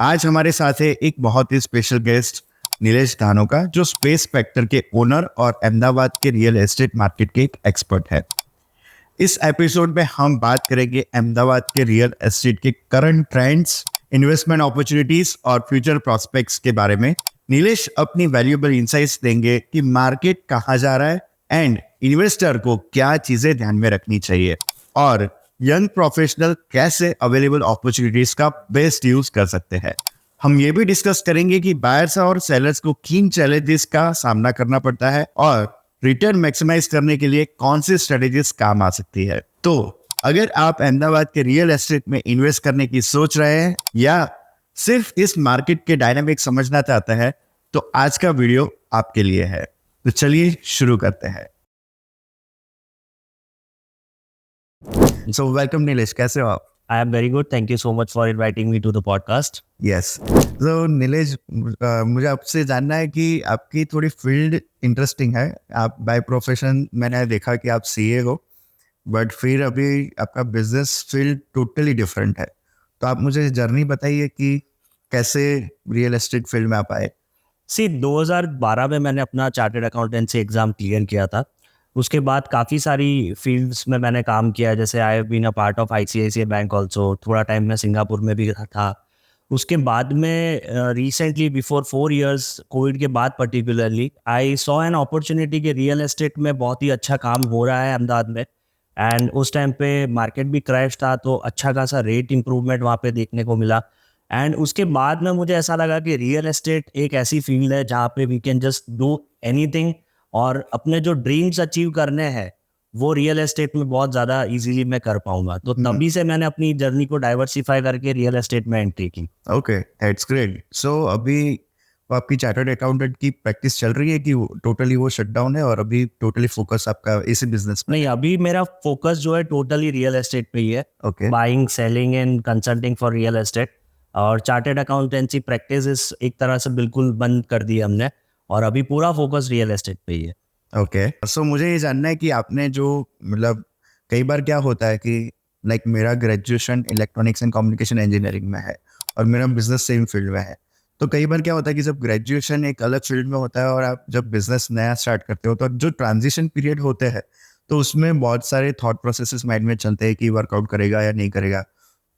आज हमारे साथ है एक बहुत ही स्पेशल गेस्ट नीलेश धानोका, जो स्पेस फैक्टर के ओनर और अहमदाबाद के रियल एस्टेट मार्केट के एक एक्सपर्ट है। इस एपिसोड में हम बात करेंगे अहमदाबाद के रियल एस्टेट के करंट ट्रेंड्स, इन्वेस्टमेंट अपॉर्चुनिटीज और फ्यूचर प्रोस्पेक्ट्स के बारे में। नीलेश अपनी वैल्यूएबल इंसाइट्स देंगे कि मार्केट कहाँ जा रहा है एंड इन्वेस्टर को क्या चीजें ध्यान में रखनी चाहिए और यंग प्रोफेशनल कैसे अवेलेबल अपॉर्चुनिटीज का बेस्ट यूज कर सकते हैं। हम ये भी डिस्कस करेंगे कि बायर्स और सेलर्स को किन चैलेंजेस का सामना करना पड़ता है और रिटर्न मैक्सिमाइज करने के लिए कौन सी स्ट्रेटेजीज काम आ सकती है। तो अगर आप अहमदाबाद के रियल एस्टेट में इन्वेस्ट करने की सोच रहे हैं या सिर्फ इस मार्केट के डायनामिक समझना चाहते हैं, तो आज का वीडियो आपके लिए है। तो चलिए शुरू करते हैं। So welcome नीलेश, कैसे हो आप? I am very good. Thank you so much for inviting me to the podcast. Yes. So Nilesh, मुझे आपसे जानना है कि आपकी थोड़ी फील्ड इंटरेस्टिंग है। आप बाय प्रोफेशन मैंने देखा कि आप सीए हो, बट फिर अभी आपका बिजनेस फील्ड टोटली डिफरेंट है। तो आप मुझे जर्नी बताइए कि कैसे रियल एस्टेट फील्ड में आप आए। 2012 में मैंने अपना चार्टर्ड अकाउंटेंसी एग्ज़ाम क्लियर किया था। उसके बाद काफ़ी सारी फील्ड्स में मैंने काम किया, जैसे I have been a part of ICICI bank also. थोड़ा टाइम मैं सिंगापुर में भी था। उसके बाद में रिसेंटली बिफोर 4 इयर्स, कोविड के बाद particularly, I saw an opportunity कि रियल एस्टेट में बहुत ही अच्छा काम हो रहा है अहमदाबाद में। एंड उस टाइम पे मार्केट भी क्रैश था, तो अच्छा खासा रेट इम्प्रूवमेंट वहाँ पे देखने को मिला। एंड उसके बाद में मुझे ऐसा लगा कि रियल एस्टेट एक ऐसी फील्ड है जहाँ पे we can just do anything, और अपने जो ड्रीम्स अचीव करने हैं वो रियल एस्टेट में बहुत ज़्यादा इजीली मैं कर पाऊंगा। तो तभी से मैंने अपनी जर्नी को डाइवर्सिफाई करके रियल एस्टेट में एंट्री की। Okay, that's great. सो अभी वो आपकी चार्टर्ड अकाउंटेंट की प्रैक्टिस चल रही है कि टोटली वो शट डाउन है और अभी टोटली फोकस आपका इसी बिजनेस में? नहीं, अभी मेरा फोकस जो है टोटली रियल एस्टेट पे ही है। Okay, buying, selling and consulting for real estate. और चार्टर्ड अकाउंटेंसी प्रैक्टिस इस एक तरह से बिल्कुल बंद कर दी हमने, और अभी पूरा फोकस रियल एस्टेट पे ही है। ओके। सो मुझे ये जानना है कि आपने जो मतलब कई बार क्या होता है कि लाइक मेरा graduation electronics and communication engineering में है और मेरा बिजनेस सेम फील्ड में है। तो कई बार क्या होता है कि जब ग्रेजुएशन एक अलग फील्ड में होता है और आप जब बिजनेस नया स्टार्ट करते हो, तो जो ट्रांजिशन पीरियड होते हैं तो उसमें बहुत सारे थॉट प्रोसेसेस माइंड में चलते हैं कि वर्कआउट करेगा या नहीं करेगा।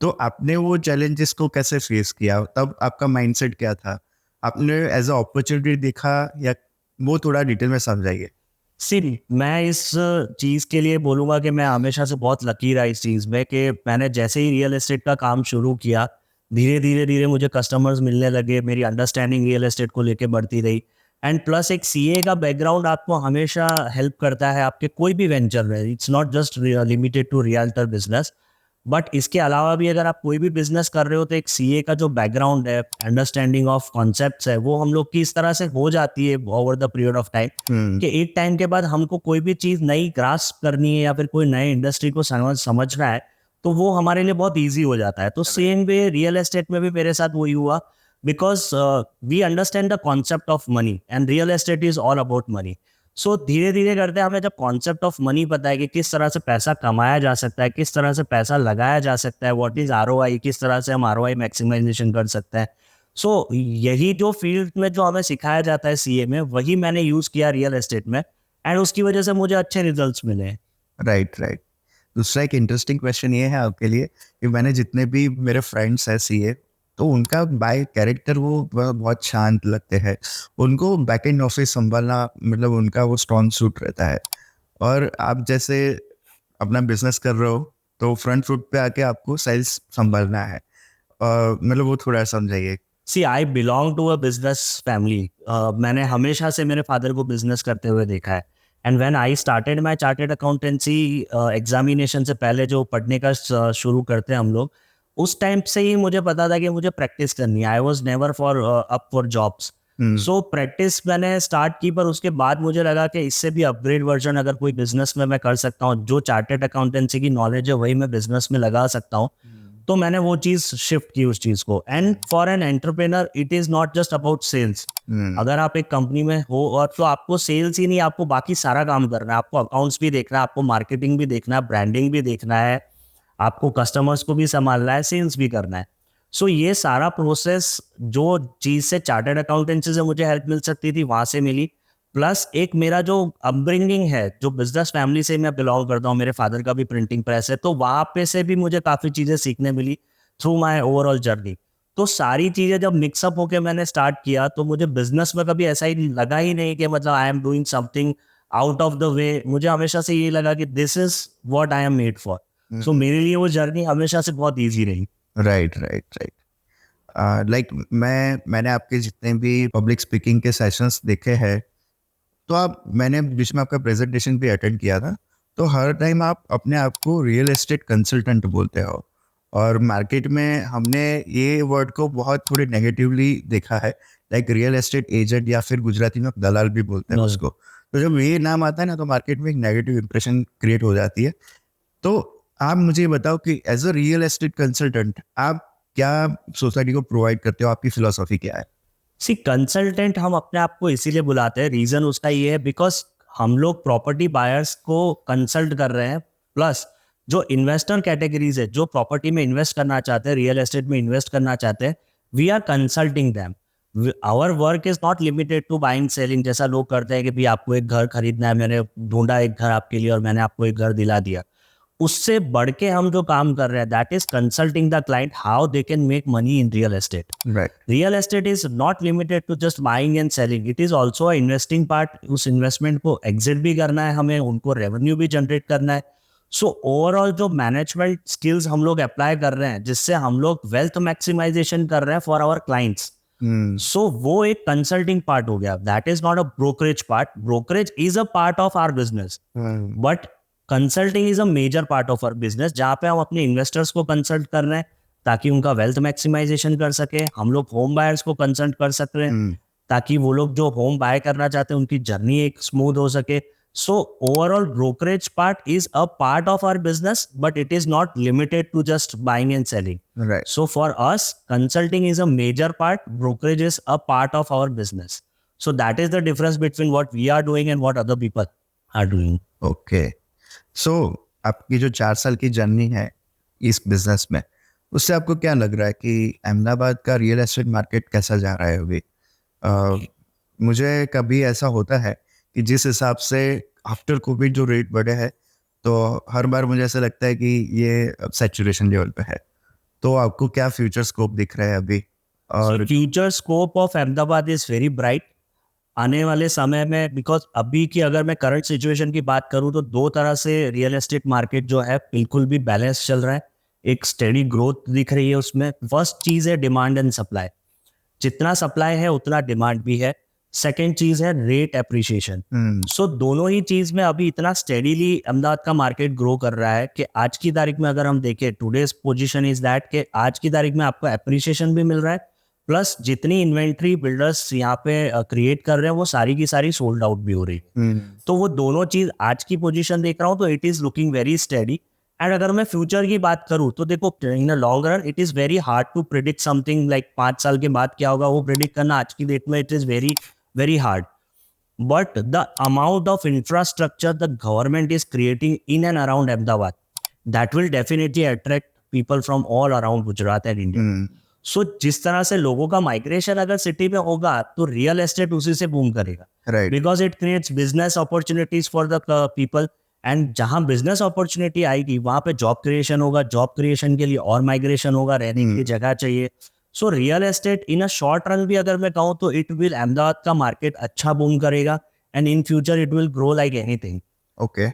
तो आपने वो चैलेंजेस को कैसे फेस किया? तब आपका माइंडसेट क्या था? आपने एज अ अपॉर्चुनिटी देखा या वो थोड़ा डिटेल में समझाइए। मैं इस चीज़ के लिए बोलूँगा कि मैं हमेशा से बहुत लकी रहा इस चीज़ में कि मैंने जैसे ही रियल एस्टेट का काम शुरू किया, धीरे धीरे मुझे कस्टमर्स मिलने लगे, मेरी अंडरस्टैंडिंग रियल एस्टेट को लेके बढ़ती रही। एंड प्लस एक सीए का बैकग्राउंड आपको हमेशा हेल्प करता है आपके कोई भी वेंचर में। It's not just limited to realtor business, but इसके अलावा भी अगर आप कोई भी बिजनेस कर रहे हो तो एक सीए का जो बैकग्राउंड है, अंडरस्टैंडिंग ऑफ कॉन्सेप्ट्स है, वो हम लोग की इस तरह से हो जाती है over the period of time कि एक टाइम के बाद हमको कोई भी चीज़ नई ग्रास्प करनी है या फिर कोई नए इंडस्ट्री को समझना है, तो वो हमारे लिए बहुत ईजी हो जाता है। तो सेम वे रियल एस्टेट में भी मेरे साथ वही हुआ, because we understand the concept of money and real estate is all about money. So धीरे धीरे करते हमें जब कॉन्सेप्ट ऑफ मनी पता है कि किस तरह से पैसा कमाया जा सकता है, किस तरह से पैसा लगाया जा सकता है, व्हाट इज आरओआई, किस तरह से हम आरओआई मैक्सिमाइजेशन कर सकते हैं। सो यही जो फील्ड में जो हमें सिखाया जाता है सीए में, वही मैंने यूज़ किया रियल एस्टेट में, एंड उसकी वजह से मुझे अच्छे रिजल्ट्स मिले। Right, right. दूसरा एक इंटरेस्टिंग क्वेश्चन ये है आपके लिए कि मैंने जितने भी मेरे फ्रेंड्स हैं सीए, तो उनका बाय कैरेक्टर वो बहुत शांत लगते हैं। उनको बैक एंड ऑफिस संभालना मतलब उनका वो स्ट्रॉन्ग सूट रहता है। और आप जैसे अपना बिजनेस कर रहे हो तो फ्रंट फुट पे आके आपको सेल्स संभालना है। मतलब वो थोड़ा समझाइए। I belong to a business family. मैंने हमेशा से मेरे फादर को बिजनेस करते हुए देखा है। And when I started my chartered accountancy examination से पहले जो पढ़ने का शुरू करते हैं हम लोग, उस टाइम से ही मुझे पता था कि मुझे प्रैक्टिस करनी है। I was never for up for jobs. So practice मैंने स्टार्ट की, पर उसके बाद मुझे लगा कि इससे भी अपग्रेड वर्जन अगर कोई बिजनेस में मैं कर सकता हूँ, जो चार्टर्ड अकाउंटेंसी की नॉलेज है वही मैं बिजनेस में लगा सकता हूँ, तो मैंने वो चीज़ शिफ्ट की उस चीज़ को। And for an entrepreneur it is not just about sales. अगर आप एक कंपनी में हो और तो आपको सेल्स ही नहीं, आपको बाकी सारा काम करना है। आपको अकाउंट्स भी देखना है, आपको मार्केटिंग भी देखना है, ब्रांडिंग भी देखना है, आपको कस्टमर्स को भी संभालना है, सेल्स भी करना है। सो ये सारा प्रोसेस जो चीज़ से चार्टर्ड अकाउंटेंसी से मुझे हेल्प मिल सकती थी वहाँ से मिली, प्लस एक मेरा जो अपब्रिंगिंग है, जो बिजनेस फैमिली से मैं बिलोंग करता हूँ, मेरे फादर का भी प्रिंटिंग प्रेस है, तो वहाँ पे से भी मुझे काफ़ी चीज़ें सीखने मिली थ्रू माय ओवरऑल जर्नी। तो सारी चीज़ें जब मिक्सअप होके मैंने स्टार्ट किया, तो मुझे बिजनेस में कभी ऐसा ही लगा ही नहीं कि मतलब I am doing something out of the way. मुझे हमेशा से ये लगा कि this is what I am made for. So मेरे लिए वो जर्नी हमेशा से बहुत ईजी रही। Right right right. लाइक मैंने आपके जितने भी पब्लिक स्पीकिंग के सेशंस देखे हैं, तो आप मैंने बीच में आपका प्रेजेंटेशन भी अटेंड किया था, तो हर टाइम आप अपने आप को रियल एस्टेट कंसल्टेंट बोलते हो, और मार्केट में हमने ये वर्ड को बहुत थोड़ी नेगेटिवली देखा है, लाइक रियल एस्टेट एजेंट या फिर गुजराती में दलाल भी बोलते हैं No. उसको। तो जब ये नाम आता है ना, तो मार्केट में एक नेगेटिव इंप्रेशन क्रिएट हो जाती है। तो आप मुझे ये बताओ कि as a real estate consultant आप क्या सोसाइटी को प्रोवाइड करते हो, आपकी फिलोसॉफी क्या है? सी कंसल्टेंट हम अपने आप को इसीलिए बुलाते हैं, रीजन उसका ये है बिकॉज हम लोग प्रॉपर्टी बायर्स को कंसल्ट कर रहे हैं, प्लस जो इन्वेस्टर कैटेगरीज है जो प्रॉपर्टी में इन्वेस्ट करना चाहते हैं, रियल एस्टेट में इन्वेस्ट करना चाहते हैं, we are consulting them. Our work is not limited to buying selling, जैसा लोग करते हैं कि भी आपको एक घर खरीदना है, मैंने ढूंढा एक घर आपके लिए और मैंने आपको एक घर दिला दिया। उससे बढ़ के हम जो काम कर रहे हैं, that is consulting the client how they can make money in real estate. Right. Real estate is not limited to just buying and selling, it is also a investing part. उस इन्वेस्टमेंट को exit भी करना है हमें, उनको revenue भी generate करना है। सो ओवरऑल जो मैनेजमेंट स्किल्स हम लोग अप्लाई कर रहे हैं, जिससे हम लोग वेल्थ मैक्सिमाइजेशन कर रहे हैं फॉर आवर क्लाइंट्स, सो वो एक कंसल्टिंग पार्ट हो गया। That is not a brokerage part, brokerage is a part of our business, but consulting is a major part of our business, जहाँ पे हम अपने इन्वेस्टर्स को कंसल्ट कर रहे हैं ताकि उनका वेल्थ मैक्सिमाइजेशन कर सके। हम लोग होम बायर्स को कंसल्ट कर सकते हैं ताकि वो लोग जो होम बाय करना चाहते हैं उनकी जर्नी एक स्मूथ हो सके। So overall brokerage part is a part of our business, but it is not limited to just buying and selling. Right. So for us, consulting is a major part, brokerage is a part of our business. So that is the difference between what we are doing and what other people are doing. Okay. So आपकी जो 4 साल की journey है इस business में, उससे आपको क्या लग रहा है कि अहमदाबाद का रियल एस्टेट मार्केट कैसा जा रहा है अभी? मुझे कभी ऐसा होता है कि जिस हिसाब से आफ्टर कोविड जो रेट बढ़े हैं, तो हर बार मुझे ऐसा लगता है कि ये सैचुरेशन लेवल पे है। तो आपको क्या फ्यूचर स्कोप दिख रहा है अभी? और future scope of Ahmedabad is very bright आने वाले समय में, बिकॉज अभी की अगर मैं करंट सिचुएशन की बात करूं तो दो तरह से रियल एस्टेट मार्केट जो है बिल्कुल भी बैलेंस चल रहा है, एक स्टेडी ग्रोथ दिख रही है उसमें। फर्स्ट चीज है डिमांड एंड सप्लाई, जितना सप्लाई है उतना डिमांड भी है। सेकेंड चीज है रेट एप्रिसिएशन। सो दोनों ही चीज में अभी इतना स्टेडीली अहमदाबाद का मार्केट ग्रो कर रहा है कि आज की तारीख में अगर हम देखें, टुडेज पोजीशन इज दैट कि आज की तारीख में आपको एप्रिसिएशन भी मिल रहा है, प्लस जितनी इन्वेंट्री बिल्डर्स यहाँ पे क्रिएट कर रहे हैं वो सारी की सारी सोल्ड आउट भी हो रही है। तो वो दोनों चीज आज की पोजीशन देख रहा हूँ तो it is looking very steady. And अगर मैं फ्यूचर की बात करूँ तो देखो, in a long run it is very hard to predict something, like 5 साल के बाद क्या होगा वो प्रिडिक्ट करना आज की डेट में it is very very hard. But the amount of infrastructure the government is creating in and around Ahmedabad, that will definitely attract people from all around Gujarat and India. So जिस तरह से लोगों का migration अगर city में होगा तो real estate उसी से बूम करेगा, right. Because it creates business opportunities for the people. And जहां बिजनेस अपॉर्चुनिटी आएगी वहां पे जॉब क्रिएशन होगा, जॉब क्रिएशन के लिए और माइग्रेशन होगा, रहने के लिए जगह चाहिए। So real estate in a short run भी अगर मैं कहूँ तो इट विल, अहमदाबाद का मार्केट अच्छा बूम करेगा and in future it will grow like anything. Okay.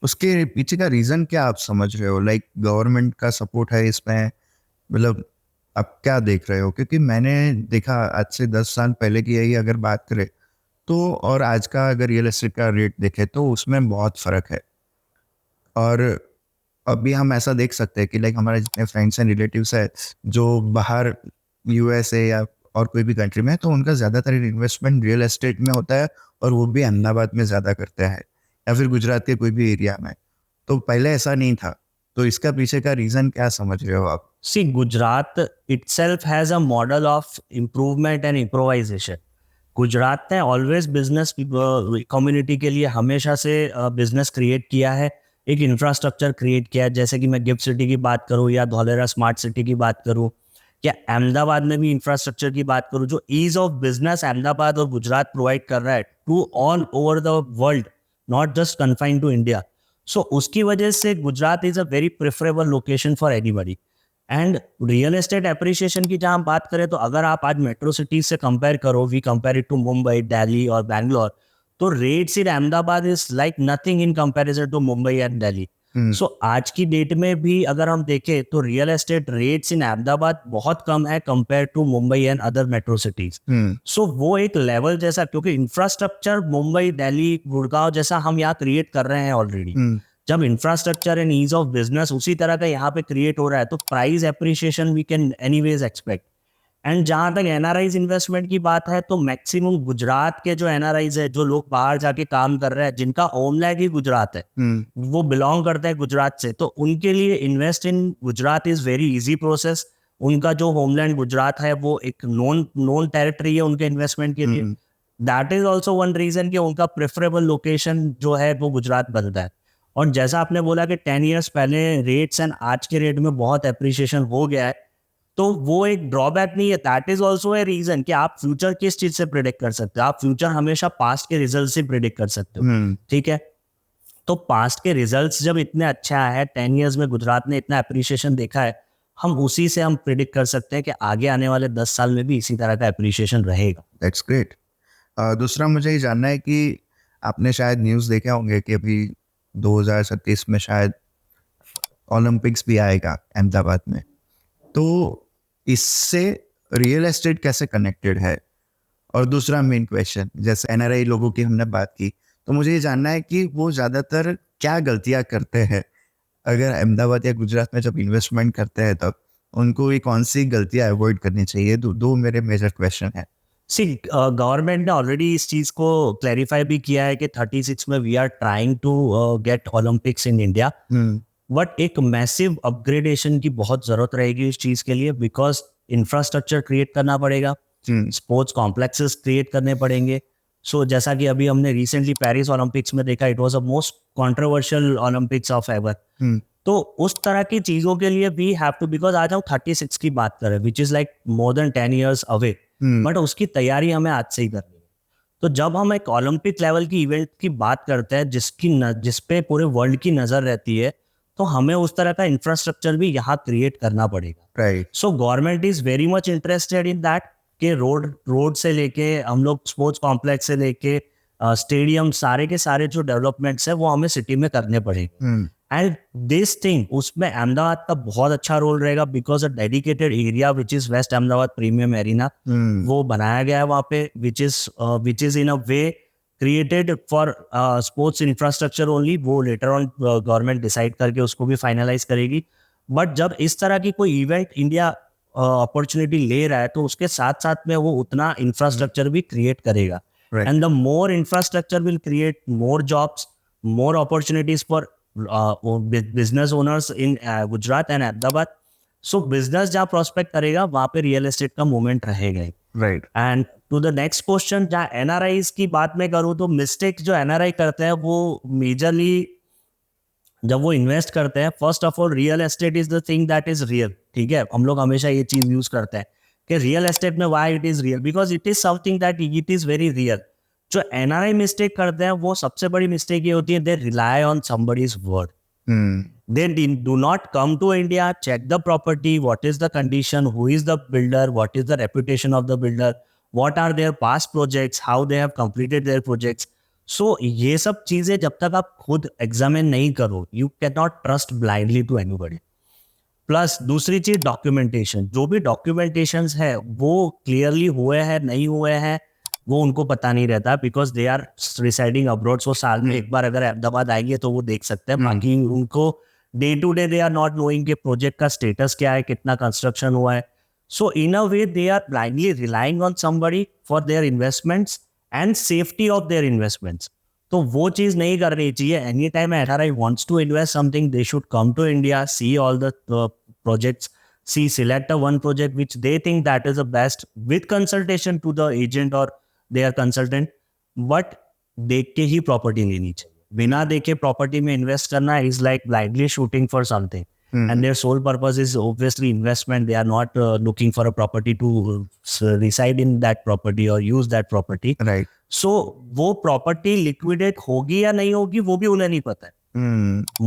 उसके पीछे का रीजन क्या आप समझ रहे हो? लाइक गवर्नमेंट का सपोर्ट है इसमें, मतलब आप क्या देख रहे हो? क्योंकि मैंने देखा आज से 10 साल पहले की यही अगर बात करें तो, और आज का अगर रियल एस्टेट का रेट देखें तो उसमें बहुत फ़र्क है। और अभी हम ऐसा देख सकते हैं कि लाइक हमारे जितने फ्रेंड्स एंड रिलेटिव्स है जो बाहर यूएसए या और कोई भी कंट्री में है, तो उनका ज़्यादातर इन्वेस्टमेंट रियल एस्टेट में होता है, और वो भी अहमदाबाद में ज़्यादा करते हैं या फिर गुजरात के कोई भी एरिया में। तो पहले ऐसा नहीं था, तो इसका पीछे का रीज़न क्या समझ रहे हो आप? See, Gujarat itself has a model of improvement and improvisation. Gujarat ने ऑलवेज बिजनेस कम्युनिटी के लिए हमेशा से बिजनेस क्रिएट किया है, एक इंफ्रास्ट्रक्चर क्रिएट किया है। जैसे कि मैं गिफ्ट सिटी की बात करूँ या धौलेरा स्मार्ट सिटी की बात करूँ क्या अहमदाबाद में भी इंफ्रास्ट्रक्चर की बात करूँ, जो ईज ऑफ बिजनेस अहमदाबाद और गुजरात प्रोवाइड कर रहा है to all over the world, not just confined to India, so उसकी वजह से Gujarat is a very preferable location for anybody. And real estate appreciation की जहाँ हम बात करें, तो अगर आप आज मेट्रो सिटीज से कंपेयर करो, we compare it to Mumbai, Delhi और बैंगलोर, तो rates in Ahmedabad is like nothing in comparison to Mumbai and Delhi. So आज की डेट में भी अगर हम देखें तो real estate rates in Ahmedabad बहुत कम है compare to Mumbai and other metro cities. So वो एक लेवल जैसा, क्योंकि इंफ्रास्ट्रक्चर मुंबई, दिल्ली, गुड़गांव जैसा हम यहाँ क्रिएट कर रहे हैं ऑलरेडी. जब infrastructure and ease of business उसी तरह का यहाँ पे क्रिएट हो रहा है, तो price appreciation we can anyways expect. And जहां तक एनआरआईज इन्वेस्टमेंट की बात है, तो मैक्सिमम गुजरात के जो एनआरआईज है, जो लोग बाहर जाके काम कर रहे हैं, जिनका होमलैंड ही गुजरात है, वो बिलोंग करते हैं गुजरात से, तो उनके लिए invest in Gujarat is very easy process. उनका जो होमलैंड गुजरात है वो एक नोन टेरिटरी है उनके इन्वेस्टमेंट के लिए. That is also one reason कि उनका प्रेफरेबल लोकेशन जो है वो गुजरात बनता है. और जैसा आपने बोला कि 10 ईयर्स पहले रेट्स एंड आज के रेट में बहुत एप्रिसिएशन हो गया है, तो वो एक ड्रॉबैक नहीं है. That is also a reason कि आप फ्यूचर किस चीज से प्रिडिक्ट कर सकते हो. आप फ्यूचर हमेशा पास्ट के रिजल्ट से प्रिडिक्ट कर सकते हो. ठीक है, तो पास्ट के रिजल्ट्स जब इतने अच्छा है, 10 ईयर्स में गुजरात ने इतना एप्रिसिएशन देखा है, हम उसी से हम प्रिडिक्ट कर सकते हैं कि आगे आने वाले 10 साल में भी इसी तरह का एप्रिसिएशन रहेगा. That's great. दूसरा मुझे ये जानना है कि आपने शायद न्यूज़ देखे होंगे कि अभी 2037 में शायद ओलंपिक्स भी आएगा अहमदाबाद में, तो इससे रियल एस्टेट कैसे कनेक्टेड है? और दूसरा मेन क्वेश्चन, जैसे एनआरआई लोगों की हमने बात की, तो मुझे ये जानना है कि वो ज़्यादातर क्या गलतियां करते हैं अगर अहमदाबाद या गुजरात में जब इन्वेस्टमेंट करते हैं, तब उनको ये कौन सी गलतियां अवॉइड करनी चाहिए? दो मेरे मेजर क्वेश्चन है. सी, गवर्नमेंट ने ऑलरेडी इस चीज को क्लैरिफाई भी किया है कि 36 में we are trying to get Olympics in India. But एक मैसिव अपग्रेडेशन की बहुत जरूरत रहेगी इस चीज के लिए, बिकॉज इंफ्रास्ट्रक्चर क्रिएट करना पड़ेगा, स्पोर्ट्स कॉम्प्लेक्सेस क्रिएट करने पड़ेंगे. सो जैसा कि अभी हमने रिसेंटली पेरिस ओलंपिक्स में देखा, it was a most controversial Olympics of ever. तो उस तरह की चीजों के लिए वी हैव टू, बिकॉज आज हम 36 की बात करें, which is like more than 10 years away, but उसकी तैयारी हमें आज से ही करनी है. तो जब हम एक ओलंपिक लेवल की इवेंट की बात करते हैं जिस पे पूरे वर्ल्ड की नजर रहती है, तो हमें उस तरह का इंफ्रास्ट्रक्चर भी यहाँ क्रिएट करना पड़ेगा. Right. So government is very much interested in that कि रोड से लेके हम लोग स्पोर्ट्स कॉम्प्लेक्स से लेके स्टेडियम, सारे के सारे जो डेवलपमेंट्स है वो हमें सिटी में करने पड़ेंगे. एंड दिस थिंग, उसमें अहमदाबाद का बहुत अच्छा रोल रहेगा, because a dedicated area which is west Ahmedabad premium arena, वो बनाया गया है वहाँ पे, which is in a way created for sports infrastructure only. वो लेटर ऑन गवर्नमेंट डिसाइड करके उसको भी फाइनलाइज करेगी. बट जब इस तरह की कोई इवेंट इंडिया अपॉर्चुनिटी ले रहा है, तो उसके साथ साथ में वो उतना इंफ्रास्ट्रक्चर भी क्रिएट करेगा. And the more infrastructure will create more jobs, more opportunities for business owners in Gujarat and Ahmedabad. So business जहाँ प्रोस्पेक्ट करेगा, वहाँ पे रियल एस्टेट का मूवमेंट रहेगा. Right. And to the next question, जहाँ एनआरआईज की बात में करूँ, तो मिस्टेक जो एनआरआई करते हैं वो मेजरली जब वो इन्वेस्ट करते हैं, first of all real estate is the thing that is real. ठीक है, हम लोग हमेशा ये चीज यूज करते हैं कि रियल एस्टेट में why it is real, because it is something that it is very real. जो एनआरआई मिस्टेक करते हैं, वो सबसे बड़ी मिस्टेक ये होती है, they rely on somebody's word. They do not come to India, check the property, what is the condition, who is the builder, what is the reputation of the builder, what are their past projects, how they have completed their projects. So ये सब चीजें जब तक आप खुद examine नहीं करो, you cannot trust blindly to anybody. Plus दूसरी चीज डॉक्यूमेंटेशन, जो भी डॉक्यूमेंटेशंस है वो क्लियरली हुए हैं नहीं हुए हैं वो उनको पता नहीं रहता, because they are residing abroad. वो साल में एक बार अगर अहमदाबाद आएंगे तो वो देख सकते हैं, बाकी उनको day to day they are not knowing कि प्रोजेक्ट का स्टेटस क्या है, कितना कंस्ट्रक्शन हुआ है. So in a way they are blindly relying on somebody for their investments and safety of their investments. तो वो चीज नहीं करनी चाहिए. Any time NRI wants to invest something, they should come to India, see all the projects, select a one project which they think that is the best with consultation to the agent or their consultant. But देख के ही property लेनी चाहिए. बिना देखे property में invest करना is like blindly shooting for something. and their sole purpose is obviously investment. They are not looking for a property to reside in that property or use that property. Right. So वो property liquidate होगी या नहीं होगी वो भी उन्हें नहीं पता है.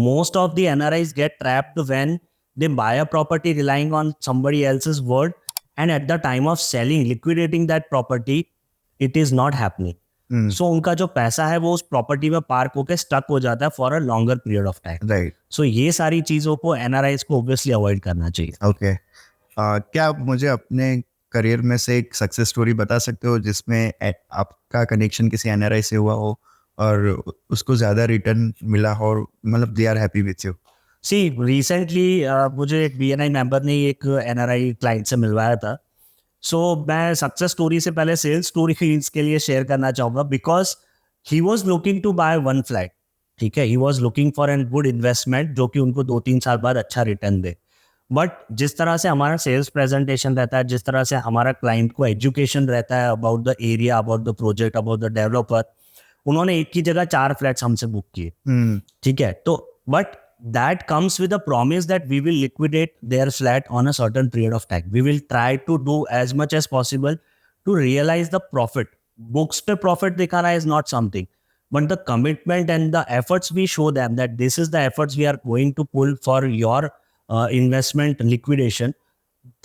Most of the NRIs get trapped when they buy a property relying on somebody else's word, and at the time of selling, liquidating that property, it is not happening. So उनका जो पैसा है वो उस प्रॉपर्टी में park होकर stuck हो जाता है for a longer period of time. Right. So ये सारी चीजों को एनआरआईज को ऑब्वियसली अवॉइड करना चाहिए. ओके. क्या आप मुझे अपने करियर में से एक सक्सेस स्टोरी बता सकते हो जिसमें आपका कनेक्शन किसी एनआरआई से हुआ हो और उसको ज़्यादा रिटर्न मिला हो और मतलब they are happy with you? See recently मुझे एक बीएनआई मेंबर ने एक एनआरआई क्लाइंट से मिलवाया था. सो मैं सक्सेस स्टोरी से पहले सेल्स स्टोरी इसके लिए शेयर करना चाहूँगा, because he was looking to buy one flat. ठीक है, he was looking for an good investment जो कि उनको 2-3 साल बाद अच्छा रिटर्न दे. बट जिस तरह से हमारा सेल्स प्रेजेंटेशन रहता है, जिस तरह से हमारा क्लाइंट को एजुकेशन रहता है about the area, about the project, about the developer, उन्होंने एक की जगह 4 फ्लैट्स हमसे बुक किए. ठीक है, तो but that comes with a promise that we will liquidate their flat on a certain period of time. We will try to do as much as possible to realize the profit. Books pe profit dikhana is not something, but the commitment and the efforts we show them that this is the efforts we are going to pull for your investment liquidation.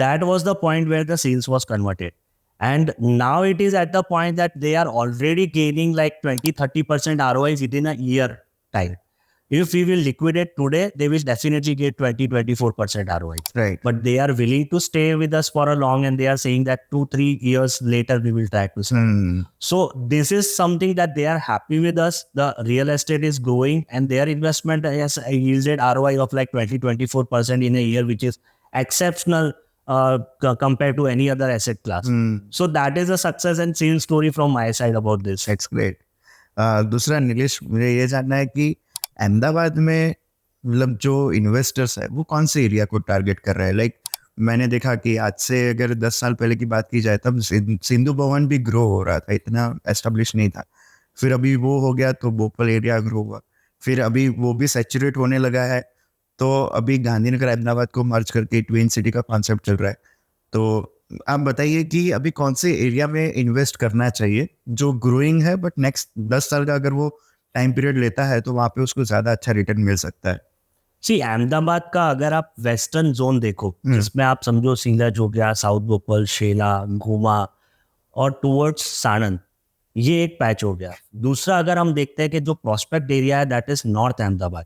That was the point where the sales was converted. And now it is at the point that they are already gaining like 20-30% ROIs within a year time. If we will liquidate today, they will definitely get 20-24% ROI. Right. But they are willing to stay with us for a long, and they are saying that 2-3 years later we will try to sell. So this is something that they are happy with us. The real estate is growing, and their investment has yielded ROI of like 20-24% in a year, which is exceptional compared to any other asset class. So that is a success and sales story from my side about this. That's great. दूसरा नीलेश, मुझे ये जानना है कि अहमदाबाद में मतलब जो investors है वो कौन से एरिया को टारगेट कर रहे हैं? लाइक मैंने देखा कि आज से अगर 10 साल पहले की बात की जाए तब सिंधु भवन भी ग्रो हो रहा था, इतना एस्टेब्लिश नहीं था. फिर अभी वो हो गया तो भोपाल एरिया ग्रो हुआ, फिर अभी वो भी सैचुरेट होने लगा है, तो अभी गांधीनगर अहमदाबाद को मर्ज करके ट्विन सिटी का कॉन्सेप्ट चल रहा है. तो आप बताइए कि अभी कौन से एरिया में इन्वेस्ट करना चाहिए जो ग्रोइंग है, बट नेक्स्ट 10 साल का अगर वो टाइम पीरियड लेता है तो वहाँ पे उसको ज़्यादा अच्छा रिटर्न मिल सकता है. सी अहमदाबाद का अगर आप वेस्टर्न जोन देखो, जिसमें आप समझो सीलज हो गया, साउथ भोपाल, शेला, घुमा और टूवर्ड्स साणंद, ये एक पैच हो गया. दूसरा अगर हम देखते हैं कि जो प्रोस्पेक्ट एरिया है दैट इज नॉर्थ अहमदाबाद,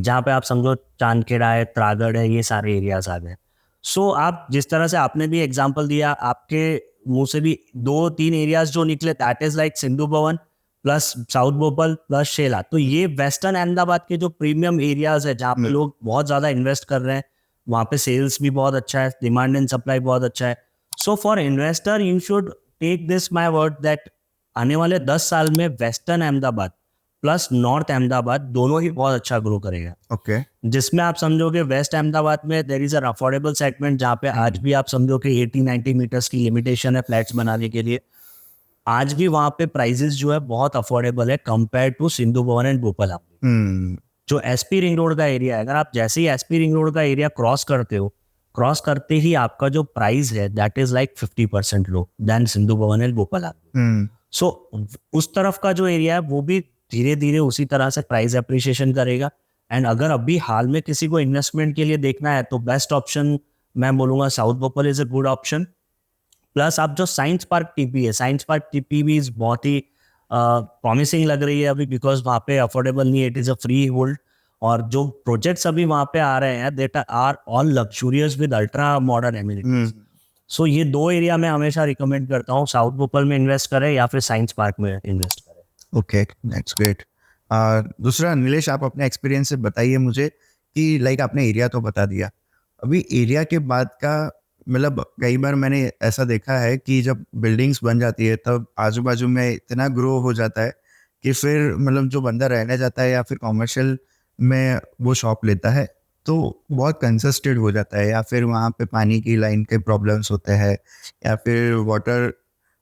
जहाँ पे आप समझो चांदखेड़ा है, त्रागढ़ है, ये सारे एरियाज आ गए. सो आप जिस तरह से आपने भी एग्जाम्पल दिया, आपके मुंह से भी 2-3 एरियाज जो निकले that is like Sindhu Bhavan plus south Bhopal plus शेला. तो ये वेस्टर्न अहमदाबाद के जो प्रीमियम एरियाज है जहाँ पे लोग बहुत ज़्यादा इन्वेस्ट कर रहे हैं, वहाँ पे सेल्स भी बहुत अच्छा है, डिमांड एंड सप्लाई बहुत अच्छा है. So for investor you should take this my word that आने वाले 10 साल में western Ahmedabad plus north Ahmedabad दोनों ही बहुत अच्छा ग्रो करेगा. ओके. जिसमें आप समझोगे वेस्ट अहमदाबाद में there is a affordable segment जहाँ पे आज भी आप समझो कि 80-90 मीटर्स की लिमिटेशन है फ्लैट्स बनाने के लिए. आज भी वहाँ पे प्राइसेस जो है बहुत अफोर्डेबल है compare to Sindhu Bhavan and Bhopal. जो एसपी रिंग रोड का एरिया है, अगर आप जैसे ही एसपी रिंग रोड का एरिया क्रॉस करते हो, क्रॉस करते ही आपका जो प्राइस है that is like 50% low than Sindhu Bhavan and Bhopal. सो उस तरफ का जो एरिया है वो भी धीरे धीरे उसी तरह से प्राइस एप्रिसिएशन करेगा. एंड अगर अभी हाल में किसी को इन्वेस्टमेंट के लिए देखना है तो बेस्ट ऑप्शन मैं बोलूँगा south Bhopal is a good option. Plus आप जो साइंस पार्क टीपी है, साइंस पार्क टीपी भी बहुत ही प्रॉमिसिंग लग रही है अभी, बिकॉज वहाँ पे अफोर्डेबल नहीं, it is a freehold. और जो प्रोजेक्ट्स अभी वहाँ पे आ रहे हैं that are all luxurious with ultra modern amenities. So ये 2 एरिया मैं हमेशा रिकमेंड करता हूँ, साउथ भोपाल में इन्वेस्ट करें या फिर साइंस पार्क में इन्वेस्ट करें. Okay, that's great. दूसरा नीलेश, आप अपने एक्सपीरियंस से बताइए मुझे कि लाइक आपने एरिया तो बता दिया, अभी एरिया के बाद का मतलब कई बार मैंने ऐसा देखा है कि जब बिल्डिंग्स बन जाती है तब आजू बाजू में इतना ग्रो हो जाता है कि फिर मतलब जो बंदा रहने जाता है या फिर कॉमर्शियल में वो शॉप लेता है तो बहुत कंजस्टेड हो जाता है, या फिर वहाँ पे पानी की लाइन के प्रॉब्लम्स होते हैं, या फिर वाटर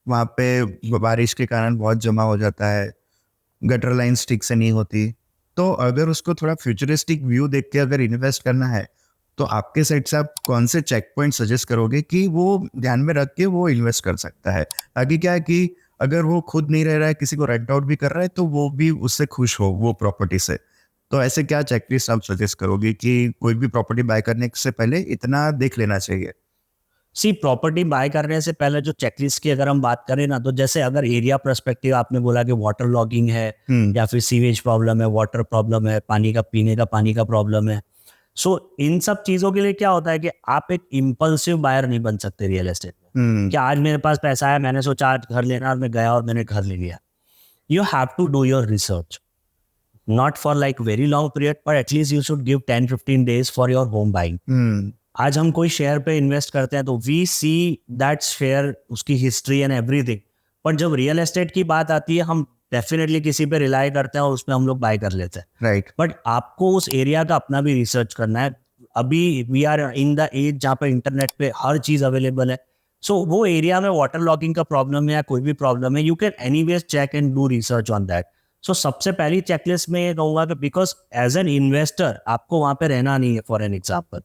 वहाँ पे बारिश के कारण बहुत जमा हो जाता है, गटर लाइन्स ठीक से नहीं होती. तो अगर उसको थोड़ा फ्यूचरिस्टिक व्यू देख के अगर इन्वेस्ट करना है तो आपके साइड से आप कौन से चेक पॉइंट सजेस्ट करोगे कि वो ध्यान में रख के वो इन्वेस्ट कर सकता है, ताकि क्या है कि अगर वो खुद नहीं रह रहा है, किसी को रेंट आउट भी कर रहा है, तो वो भी उससे खुश हो वो प्रॉपर्टी से। तो ऐसे क्या चेकलिस्ट आप सजेस्ट करोगे कि कोई भी प्रॉपर्टी बाय करने से पहले इतना देख लेना चाहिए? सी प्रॉपर्टी बाय करने से पहले जो चेकलिस्ट की अगर हम बात करें ना, तो जैसे अगर एरिया पर्सपेक्टिव आपने बोला कि वाटर लॉगिंग है या फिर सीवेज प्रॉब्लम है, वाटर प्रॉब्लम है, पानी का पीने का पानी का प्रॉब्लम है, सो इन सब चीजों के लिए क्या होता है कि आप एक इम्पल्सिव बायर नहीं बन सकते रियल एस्टेट में कि आज मेरे पास पैसा है, मैंने सोचा आज घर लेना, और मैं गया और मैंने घर ले लिया. You have to do your research, not for like very long period, but at least you should give 10-15 days for your home buying. आज हम कोई शेयर पे इन्वेस्ट करते हैं तो वी सी दैट शेयर, उसकी हिस्ट्री एंड एवरीथिंग, पर जब रियल एस्टेट की बात आती है हम डेफिनेटली किसी पे रिलाई करते हैं और उसमें हम लोग बाय कर लेते हैं. राइट. बट आपको उस एरिया का अपना भी रिसर्च करना है. अभी we are in the age जहाँ पे इंटरनेट पे हर चीज अवेलेबल है. सो वो एरिया में वाटर लॉगिंग का प्रॉब्लम है या कोई भी प्रॉब्लम है, you can anyways check and do research on that. So सबसे पहली चेकलिस्ट में ये कहूंगा कि बिकॉज एज एन इन्वेस्टर आपको वहां पे रहना नहीं है, for an example.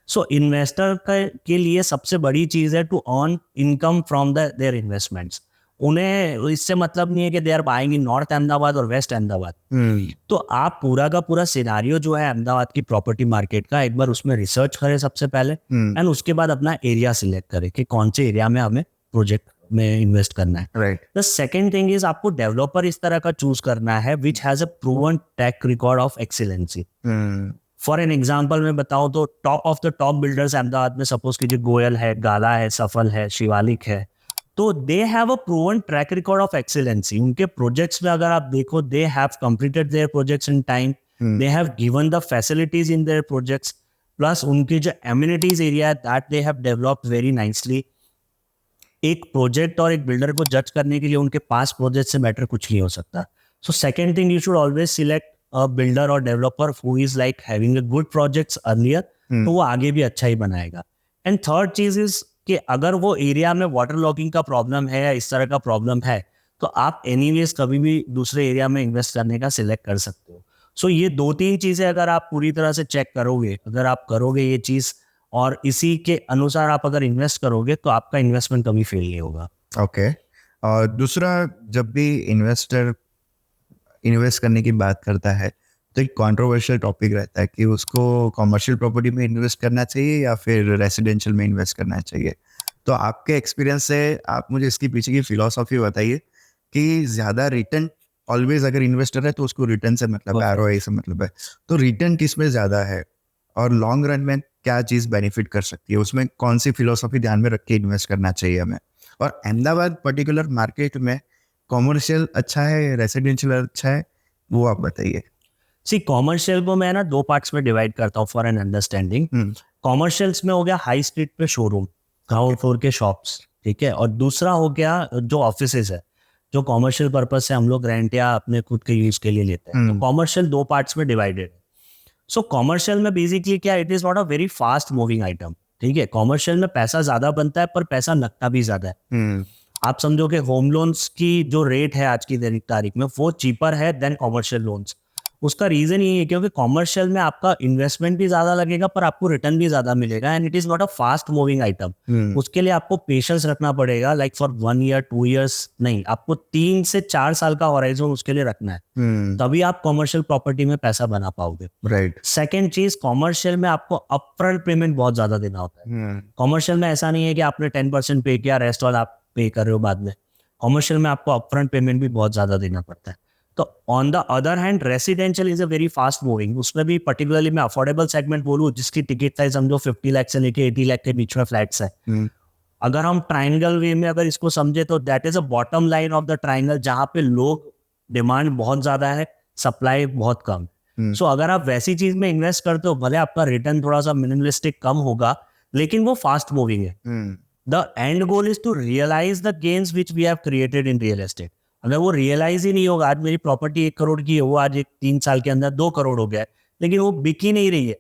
So investor के लिए सबसे बड़ी चीज है to earn income from their investments. उन्हें इससे मतलब नहीं है कि they are buying in north Ahmedabad और वेस्ट अहमदाबाद. तो आप पूरा का पूरा सिनारियो जो है अहमदाबाद की प्रॉपर्टी मार्केट का, एक बार उसमें रिसर्च करें सबसे पहले, एंड उसके बाद अपना एरिया सिलेक्ट करें कि कौन से एरिया में हमें प्रोजेक्ट में इन्वेस्ट करना है. Right. The second thing is आपको डेवलपर इस तरह का चूज करना है which has a proven track record of excellency. For an example मैं बताऊं तो top of the top builders Ahmedabad में सपोज कीजिए गोयल है, गाला है, सफल है, शिवालिक है. तो they have a proven track record of excellency. उनके प्रोजेक्ट्स में अगर आप देखो, they have completed their projects in time, they have given the facilities in their projects, plus उनकी जो एमिनिटीज एरिया है that they have developed very nicely. एक project और एक बिल्डर को जज करने के लिए उनके पास प्रोजेक्ट से बेटर कुछ नहीं हो सकता. So second thing, you should always select a builder और developer who is like having a good projects earlier, तो वो आगे भी अच्छा ही बनाएगा. एंड थर्ड चीज इज कि अगर वो एरिया में वाटर लॉगिंग का प्रॉब्लम है या इस तरह का प्रॉब्लम है, तो आप एनीवेज कभी भी दूसरे एरिया में इन्वेस्ट करने का सिलेक्ट कर सकते हो. सो ये 2-3 चीजें अगर आप पूरी तरह से चेक करोगे, अगर आप करोगे ये चीज और इसी के अनुसार आप अगर इन्वेस्ट करोगे, तो आपका इन्वेस्टमेंट कभी फेल नहीं होगा. ओके. और दूसरा, जब भी इन्वेस्टर इन्वेस्ट करने की बात करता है तो एक कंट्रोवर्शियल टॉपिक रहता है कि उसको कमर्शियल प्रॉपर्टी में इन्वेस्ट करना चाहिए या फिर रेसिडेंशियल में इन्वेस्ट करना चाहिए. तो आपके एक्सपीरियंस से आप मुझे इसके पीछे की फिलॉसफी बताइए कि ज़्यादा रिटर्न, ऑलवेज अगर इन्वेस्टर है तो उसको रिटर्न से मतलब है, आरओआई से मतलब है, तो रिटर्न किस में ज़्यादा है और लॉन्ग रन में क्या चीज़ बेनिफिट कर सकती है, उसमें कौन सी फिलॉसफी ध्यान में रख के इन्वेस्ट करना चाहिए हमें? और अहमदाबाद पर्टिकुलर मार्केट में कॉमर्शियल अच्छा है, रेसिडेंशियल अच्छा है, वो आप बताइए. सी कॉमर्शियल को मैं ना 2 पार्ट्स में डिवाइड करता हूँ फॉर एन अंडरस्टैंडिंग. कॉमर्शियल्स में हो गया हाई स्ट्रीट पे शोरूम, ग्राउंड फ्लोर के शॉप्स, ठीक है, और दूसरा हो गया जो ऑफिसेज है, जो कॉमर्शियल पर्पज से हम लोग रेंट या अपने खुद के यूज के लिए लेते हैं. तो कॉमर्शियल 2 पार्ट्स में डिवाइडेड है. सो कॉमर्शियल में बेसिकली क्या, it is not a very fast moving item. ठीक है, कॉमर्शियल में पैसा ज्यादा बनता है पर पैसा लगता भी ज्यादा है. आप समझो कि होम लोन्स की जो रेट है आज की तारीख में वो चीपर है देन कॉमर्शियल लोन्स. उसका रीजन ये है क्योंकि कॉमर्शियल में आपका इन्वेस्टमेंट भी ज्यादा लगेगा पर आपको रिटर्न भी ज्यादा मिलेगा, and it is not a fast moving item. उसके लिए आपको पेशेंस रखना पड़ेगा, लाइक फॉर 1 ईयर 2 ईयर्स नहीं, आपको 3 से 4 साल का हॉराइजन उसके लिए रखना है. तभी आप कॉमर्शियल प्रॉपर्टी में पैसा बना पाओगे. राइट. सेकेंड चीज, कॉमर्शियल में आपको अपफ्रंट पेमेंट बहुत ज्यादा देना होता है. कॉमर्शियल में ऐसा नहीं है कि आपने 10% पे किया, रेस्ट वाला आप पे कर रहे हो बाद में. कॉमर्शियल में आपको अपफ्रंट पेमेंट भी बहुत ज्यादा देना पड़ता है. तो on the other hand residential is a very fast moving. उसमें भी पर्टिकुलरली मैं अफोर्डेबल सेगमेंट बोलूँ जिसकी टिकट साइज समझो 50 लाख से लेके 80 लाख के बीच में फ्लैट्स है. अगर हम ट्राइंगल वे में अगर इसको समझे तो that is a bottom line of the triangle, जहाँ पे लोग डिमांड बहुत ज्यादा है, सप्लाई बहुत कम. सो अगर आप वैसी चीज में इन्वेस्ट करते हो, भले आपका रिटर्न थोड़ा सा मिनिमलिस्टिक कम होगा, लेकिन वो फास्ट मूविंग है. The end goal is to realise the gains which we have created in real estate. अगर वो रियलाइज ही नहीं होगा, आज मेरी प्रॉपर्टी 1 करोड़ की है, वो आज 3 साल के अंदर 2 करोड़ हो गया है, लेकिन वो बिक ही नहीं रही है,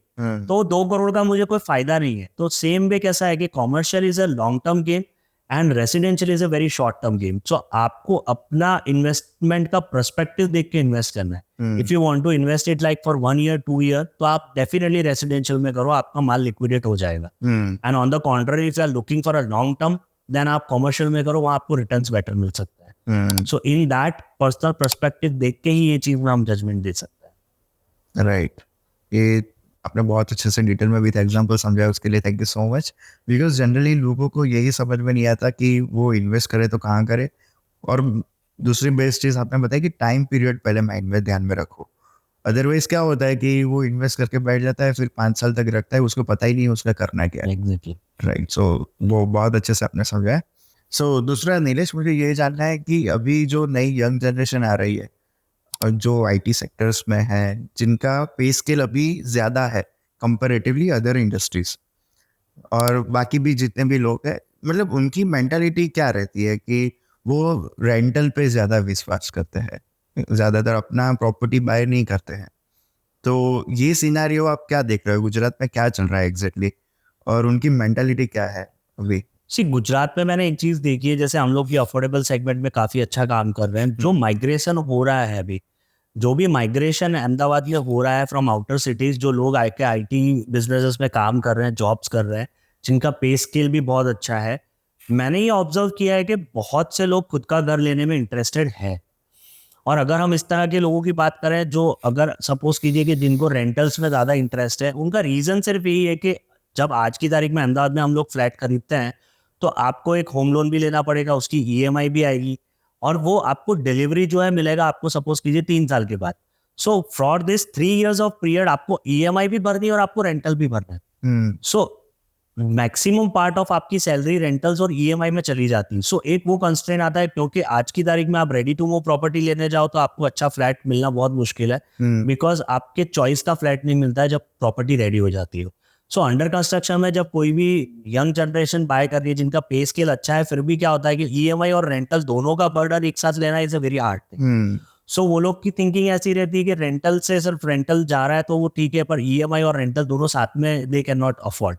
तो 2 करोड़ का मुझे कोई फायदा नहीं है. तो सेम वे कैसा है कि commercial is a long term game and residential is a very short term game. So आपको अपना इन्वेस्टमेंट का पर्सपेक्टिव देख के इन्वेस्ट करना है. If you want to invest it like for 1 year 2 year, तो आप डेफिनेटली रेसिडेंशियल में करो, आपका माल लिक्विडेट हो जाएगा. And on the contrary if you are looking for a long term, then आप कॉमर्शियल में करो, वहाँ आपको रिटर्न्स बेटर मिल सकता है. So in that personal perspective देख के ही ये चीज में हम जजमेंट दे सकते हैं. राइट. ये आपने बहुत अच्छे से डिटेल में विद एग्जांपल समझाया, उसके लिए thank you so much. Because generally लोगों को यही समझ में नहीं आता कि वो इन्वेस्ट करे तो कहाँ करे. और दूसरी बेस्ट चीज़ आपने बताया कि टाइम पीरियड पहले माइंड में ध्यान में रखो. अदरवाइज क्या होता है कि वो इन्वेस्ट करके बैठ जाता है, फिर 5 साल तक रखता है, उसको पता ही नहीं उसका करना क्या है. एग्जैक्टली. राइट. सो वो बहुत अच्छे से आपने समझाया. सो दूसरा नीलेश, मुझे ये जानना है कि अभी जो नई यंग जनरेशन आ रही है जो आईटी सेक्टर्स में है, जिनका पे स्केल अभी ज़्यादा है कंपैरेटिवली अदर इंडस्ट्रीज, और बाकी भी जितने भी लोग हैं, मतलब उनकी मेंटालिटी क्या रहती है कि वो रेंटल पे ज़्यादा विश्वास करते हैं, ज़्यादातर अपना प्रॉपर्टी बाय नहीं करते हैं. तो ये सिनारियो आप क्या देख रहे हो, गुजरात में क्या चल रहा है एग्जैक्टली, और उनकी मेंटालिटी क्या है अभी? गुजरात में मैंने एक चीज देखी है, जैसे हम लोग की अफोर्डेबल सेगमेंट में काफी अच्छा काम कर रहे हैं. जो माइग्रेशन हो रहा है अभी, जो भी माइग्रेशन अहमदाबाद में हो रहा है फ्रॉम आउटर सिटीज, जो लोग आके आईटी बिजनेसेस में काम कर रहे हैं, जॉब्स कर रहे हैं, जिनका पे स्केल भी बहुत अच्छा है, मैंने ये ऑब्जर्व किया है कि बहुत से लोग खुद का घर लेने में इंटरेस्टेड है. और अगर हम इस तरह के लोगों की बात करें, जो अगर सपोज कीजिए कि जिनको रेंटल्स में ज़्यादा इंटरेस्ट है, उनका रीज़न सिर्फ यही है कि जब आज की तारीख में अहमदाबाद में हम लोग फ्लैट खरीदते हैं, तो आपको एक होम लोन भी लेना पड़ेगा, उसकी ईएमआई भी आएगी, और वो आपको डिलीवरी जो है मिलेगा आपको सपोज कीजिए 3 साल के बाद. So for this 3 years of period आपको ईएमआई भी भरनी है और आपको रेंटल भी भरना है. सो मैक्सिमम पार्ट ऑफ आपकी सैलरी रेंटल्स और ईएमआई में चली जाती है. सो एक वो कंस्ट्रेंट आता है, क्योंकि आज की तारीख में आप रेडी टू मूव प्रॉपर्टी लेने जाओ तो आपको अच्छा फ्लैट मिलना बहुत मुश्किल है, बिकॉज आपके चॉइस का फ्लैट नहीं मिलता है जब प्रॉपर्टी रेडी हो जाती है. सो अंडर कंस्ट्रक्शन में जब कोई भी यंग जनरेशन बाय कर रही है जिनका पे स्केल अच्छा है, फिर भी क्या होता है कि ईएमआई और रेंटल दोनों का बर्डन एक साथ लेना is a very hard thing. So वो लोग की थिंकिंग ऐसी रहती है कि रेंटल से सिर्फ रेंटल जा रहा है तो वो ठीक है, पर ईएमआई और रेंटल दोनों साथ में दे कैन नॉट अफोर्ड.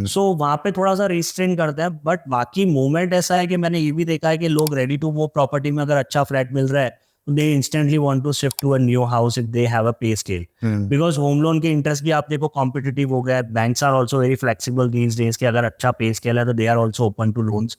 सो वहाँ पे थोड़ा सा रिस्ट्रेन करते हैं. बट बाकी मूवमेंट ऐसा है कि मैंने ये भी देखा है कि लोग रेडी टू वो प्रॉपर्टी में अगर अच्छा फ्लैट मिल रहा है, they instantly want to shift to a new house if they have a pay scale. Because home loan के इंटरेस्ट भी आप देखो कॉम्पिटिटिव हो गया है. Banks are also very flexible these days कि अगर अच्छा पे स्केल है तो they are also open to loans.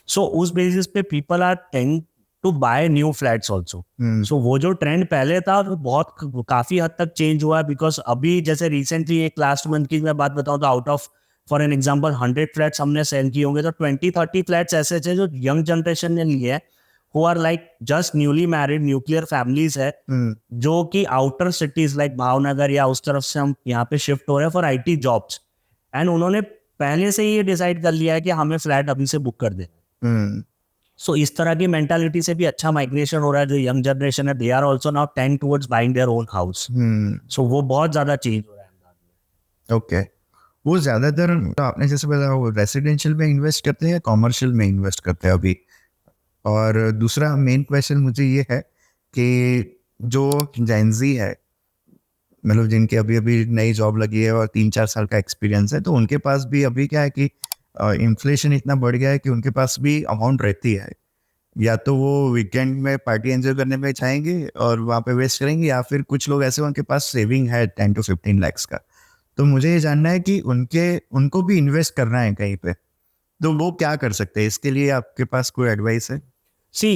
So उस बेसिस पे people are tend to buy new flats also. So वो जो ट्रेंड पहले था वो बहुत काफी हद तक चेंज हुआ है. बिकॉज अभी जैसे रिसेंटली एक लास्ट मंथ की मैं बात बताऊं तो out of for an example 100 flats हमने सेल किए होंगे तो 20-30 फ्लैट्स ऐसे थे जो यंग जनरेशन ने लिए हैं, who are like just newly married nuclear families है, जो कि आउटर सिटीज लाइक भावनगर या उस तरफ से हम यहाँ पे शिफ्ट हो रहे हैं फॉर आईटी जॉब्स. एंड उन्होंने पहले से ही ये डिसाइड कर लिया है कि हमें फ्लैट अभी से बुक कर देना. सो इस तरह की मेंटालिटी से भी अच्छा माइग्रेशन हो रहा है. जो यंग जनरेशन है, they are also now tend towards buying their own house. So वो बहुत ज्यादा चेंज हो रहा है. ओके. वो ज्यादातर तो आपने जैसे बताया वो रेसिडेंशियल में इन्वेस्ट करते हैं या कॉमर्शियल में इन्वेस्ट करते हैं अभी? और दूसरा मेन क्वेश्चन मुझे ये है कि जो जेनजी है, मतलब जिनके अभी अभी नई जॉब लगी है और 3-4 साल का एक्सपीरियंस है, तो उनके पास भी अभी क्या है कि इन्फ्लेशन इतना बढ़ गया है कि उनके पास भी अमाउंट रहती है. या तो वो वीकेंड में पार्टी एंजॉय करने में चाहेंगे और वहाँ पे वेस्ट करेंगे, या फिर कुछ लोग ऐसे उनके पास सेविंग है 10 to 15 lakhs का. तो मुझे ये जानना है कि उनको भी इन्वेस्ट करना है कहीं पे, तो वो क्या कर सकते हैं? इसके लिए आपके पास कोई एडवाइस है? सी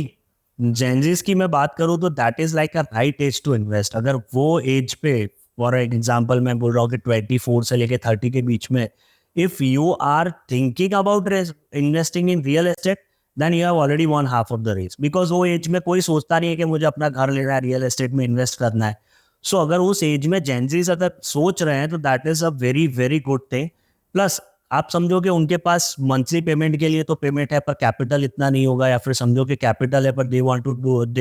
जेनजीज की मैं बात करूँ तो that is like a right age to invest. अगर वो एज पे फॉर एग्जांपल मैं बोल रहा हूँ कि 24 से लेके 30 के बीच में, if you are thinking about investing in real estate, then you have already one half of the race. Because वो एज में कोई सोचता नहीं है कि मुझे अपना घर लेना है, रियल एस्टेट में इन्वेस्ट करना है. सो अगर उस एज में जेनजीज अगर सोच रहे हैं तो that is a very very good thing. Plus आप समझो कि उनके पास मंथली पेमेंट के लिए तो पेमेंट है पर कैपिटल इतना नहीं होगा, या फिर समझो कि कैपिटल है पर they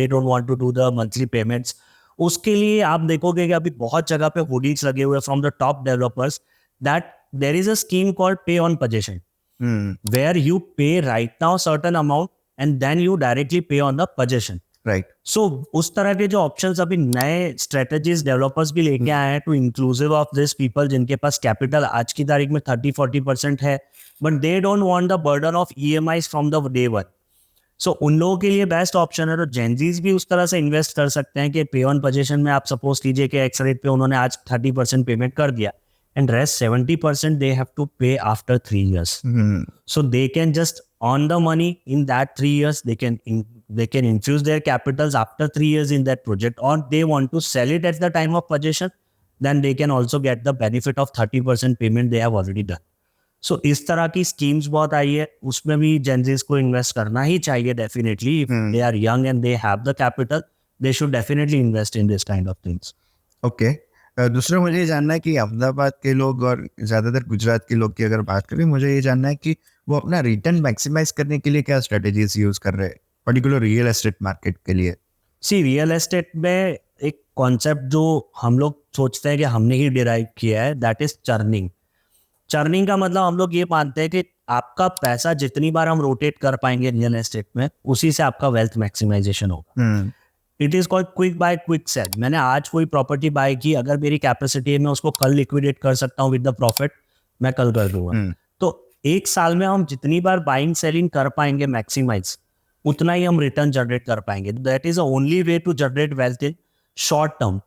don't want to do the monthly payments. उसके लिए आप देखोगे कि अभी बहुत जगह पे होर्डिंग्स लगे हुए from the top developers that there is a scheme called pay on possession, where you pay right now certain amount and then you directly pay on the possession. Right. So उस तरह के जो options अभी नए strategies developers भी लेके आए हैं to inclusive of this people जिनके पास कैपिटल आज की तारीख में 30-40% है, but they don't want the burden of EMIs from the day one. So उन लोगों के लिए बेस्ट ऑप्शन है। तो जेनजीज भी उस तरह से इन्वेस्ट कर सकते हैं कि पे ऑन पोजीशन में आप सपोज कीजिए कि एक्स रेट पे उन्होंने आज 30% पेमेंट कर दिया and rest 70% they have to pay after 3 years। So they can just earn the money in that 3 years. They can infuse their capitals after 3 years in that project, or they want to sell it at the time of possession. Then they can also get the benefit of 30% payment they have already done. So इस तरह की schemes बहुत आई है, उसमें भी Gen Zs को invest करना ही चाहिए definitely. If they are young and they have the capital, they should definitely invest in this kind of things. Okay. दूसरा मुझे ये जानना है कि अहमदाबाद के लोग और ज़्यादातर गुजरात के लोग की अगर बात करें, मुझे ये जानना है कि वो अपना रिटर्न मैक्सिमाइज करने के लिए क्या स्ट्रेटेजीज यूज कर रहे हैं, पर्टिकुलर रियल एस्टेट मार्केट के लिए। सी रियल एस्टेट में एक कॉन्सेप्ट जो हम लोग सोचते हैं कि हमने ही डिराइव किया है, दैट इज चर्निंग। चर्निंग का मतलब हम लोग ये मानते हैं कि आपका पैसा जितनी बार हम रोटेट कर पाएंगे रियल एस्टेट में, उसी से आपका वेल्थ मैक्सिमाइजेशन होगा। It is called quick buy quick sale. मैंने आज कोई प्रॉपर्टी बाय की, अगर मेरी कैपेसिटी है मैं उसको कल लिक्विडेट कर सकता हूँ विद द प्रॉफिट, मैं कल कर दूंगा। तो एक साल में हम जितनी बार बाइंग सेलिंग कर पाएंगे मैक्सिमाइज, उतना ही हम रिटर्न जनरेट कर पाएंगे। That is the only way to generate wealth in short term.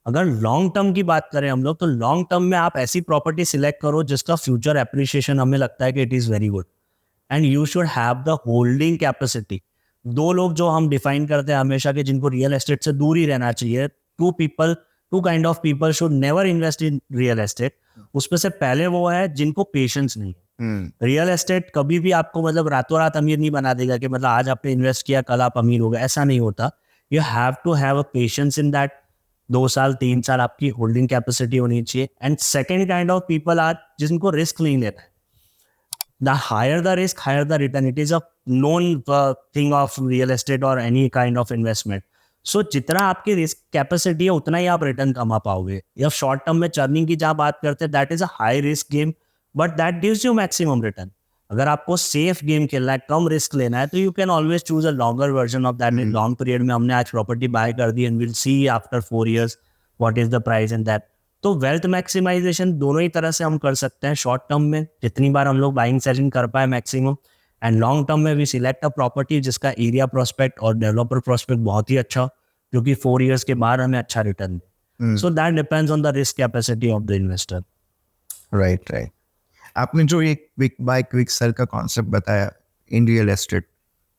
अगर लॉन्ग टर्म की बात करें हम लोग, तो लॉन्ग टर्म में आप ऐसी प्रॉपर्टी सिलेक्ट करो जिसका फ्यूचर एप्रिसिएशन हमें लगता है कि it is very good, and you should have the holding capacity. दो लोग जो हम डिफाइन करते हैं हमेशा कि जिनको रियल एस्टेट से दूर ही रहना चाहिए, two kind of people should never invest in real estate. उसमें से पहले वो है जिनको पेशेंस नहीं है। रियल एस्टेट कभी भी आपको मतलब रातों रात अमीर नहीं बना देगा कि मतलब आज आपने इन्वेस्ट किया कल आप अमीर हो गए, ऐसा नहीं होता। You have to have a patience in that. 2 साल 3 साल आपकी होल्डिंग कैपेसिटी होनी चाहिए। And second kind of people are जिनको रिस्क नहीं लेना है। The higher the risk, higher the return. It is a known thing of real estate or any kind of investment. So जितना आपकी रिस्क कैपेसिटी है उतना ही आप रिटर्न कमा पाओगे। या शॉर्ट टर्म में चर्निंग की जहाँ बात करते हैं, that is a high risk game but that gives you maximum return. अगर आपको सेफ गेम खेलना है, कम रिस्क लेना है, तो you can always choose a longer version of that. इन लॉन्ग पीरियड में हमने आज प्रॉपर्टी बाय कर दी and will see after 4 years what is the price and that. तो वेल्थ मैक्सिमाइजेशन दोनों ही तरह से हम कर सकते हैं। शॉर्ट टर्म में जितनी बार हम लोग बाइंग सेलिंग कर पाए मैक्सिमम, एंड लॉन्ग टर्म में वी सिलेक्ट अ प्रॉपर्टी जिसका एरिया प्रोस्पेक्ट और डेवलपर प्रोस्पेक्ट बहुत ही अच्छा, जो कि 4 years के बाद हमें अच्छा return they. So that depends on the risk capacity of the investor. Right. आपने जो एक क्विक बाय क्विक सेल का कॉन्सेप्ट बताया इन रियल एस्टेट,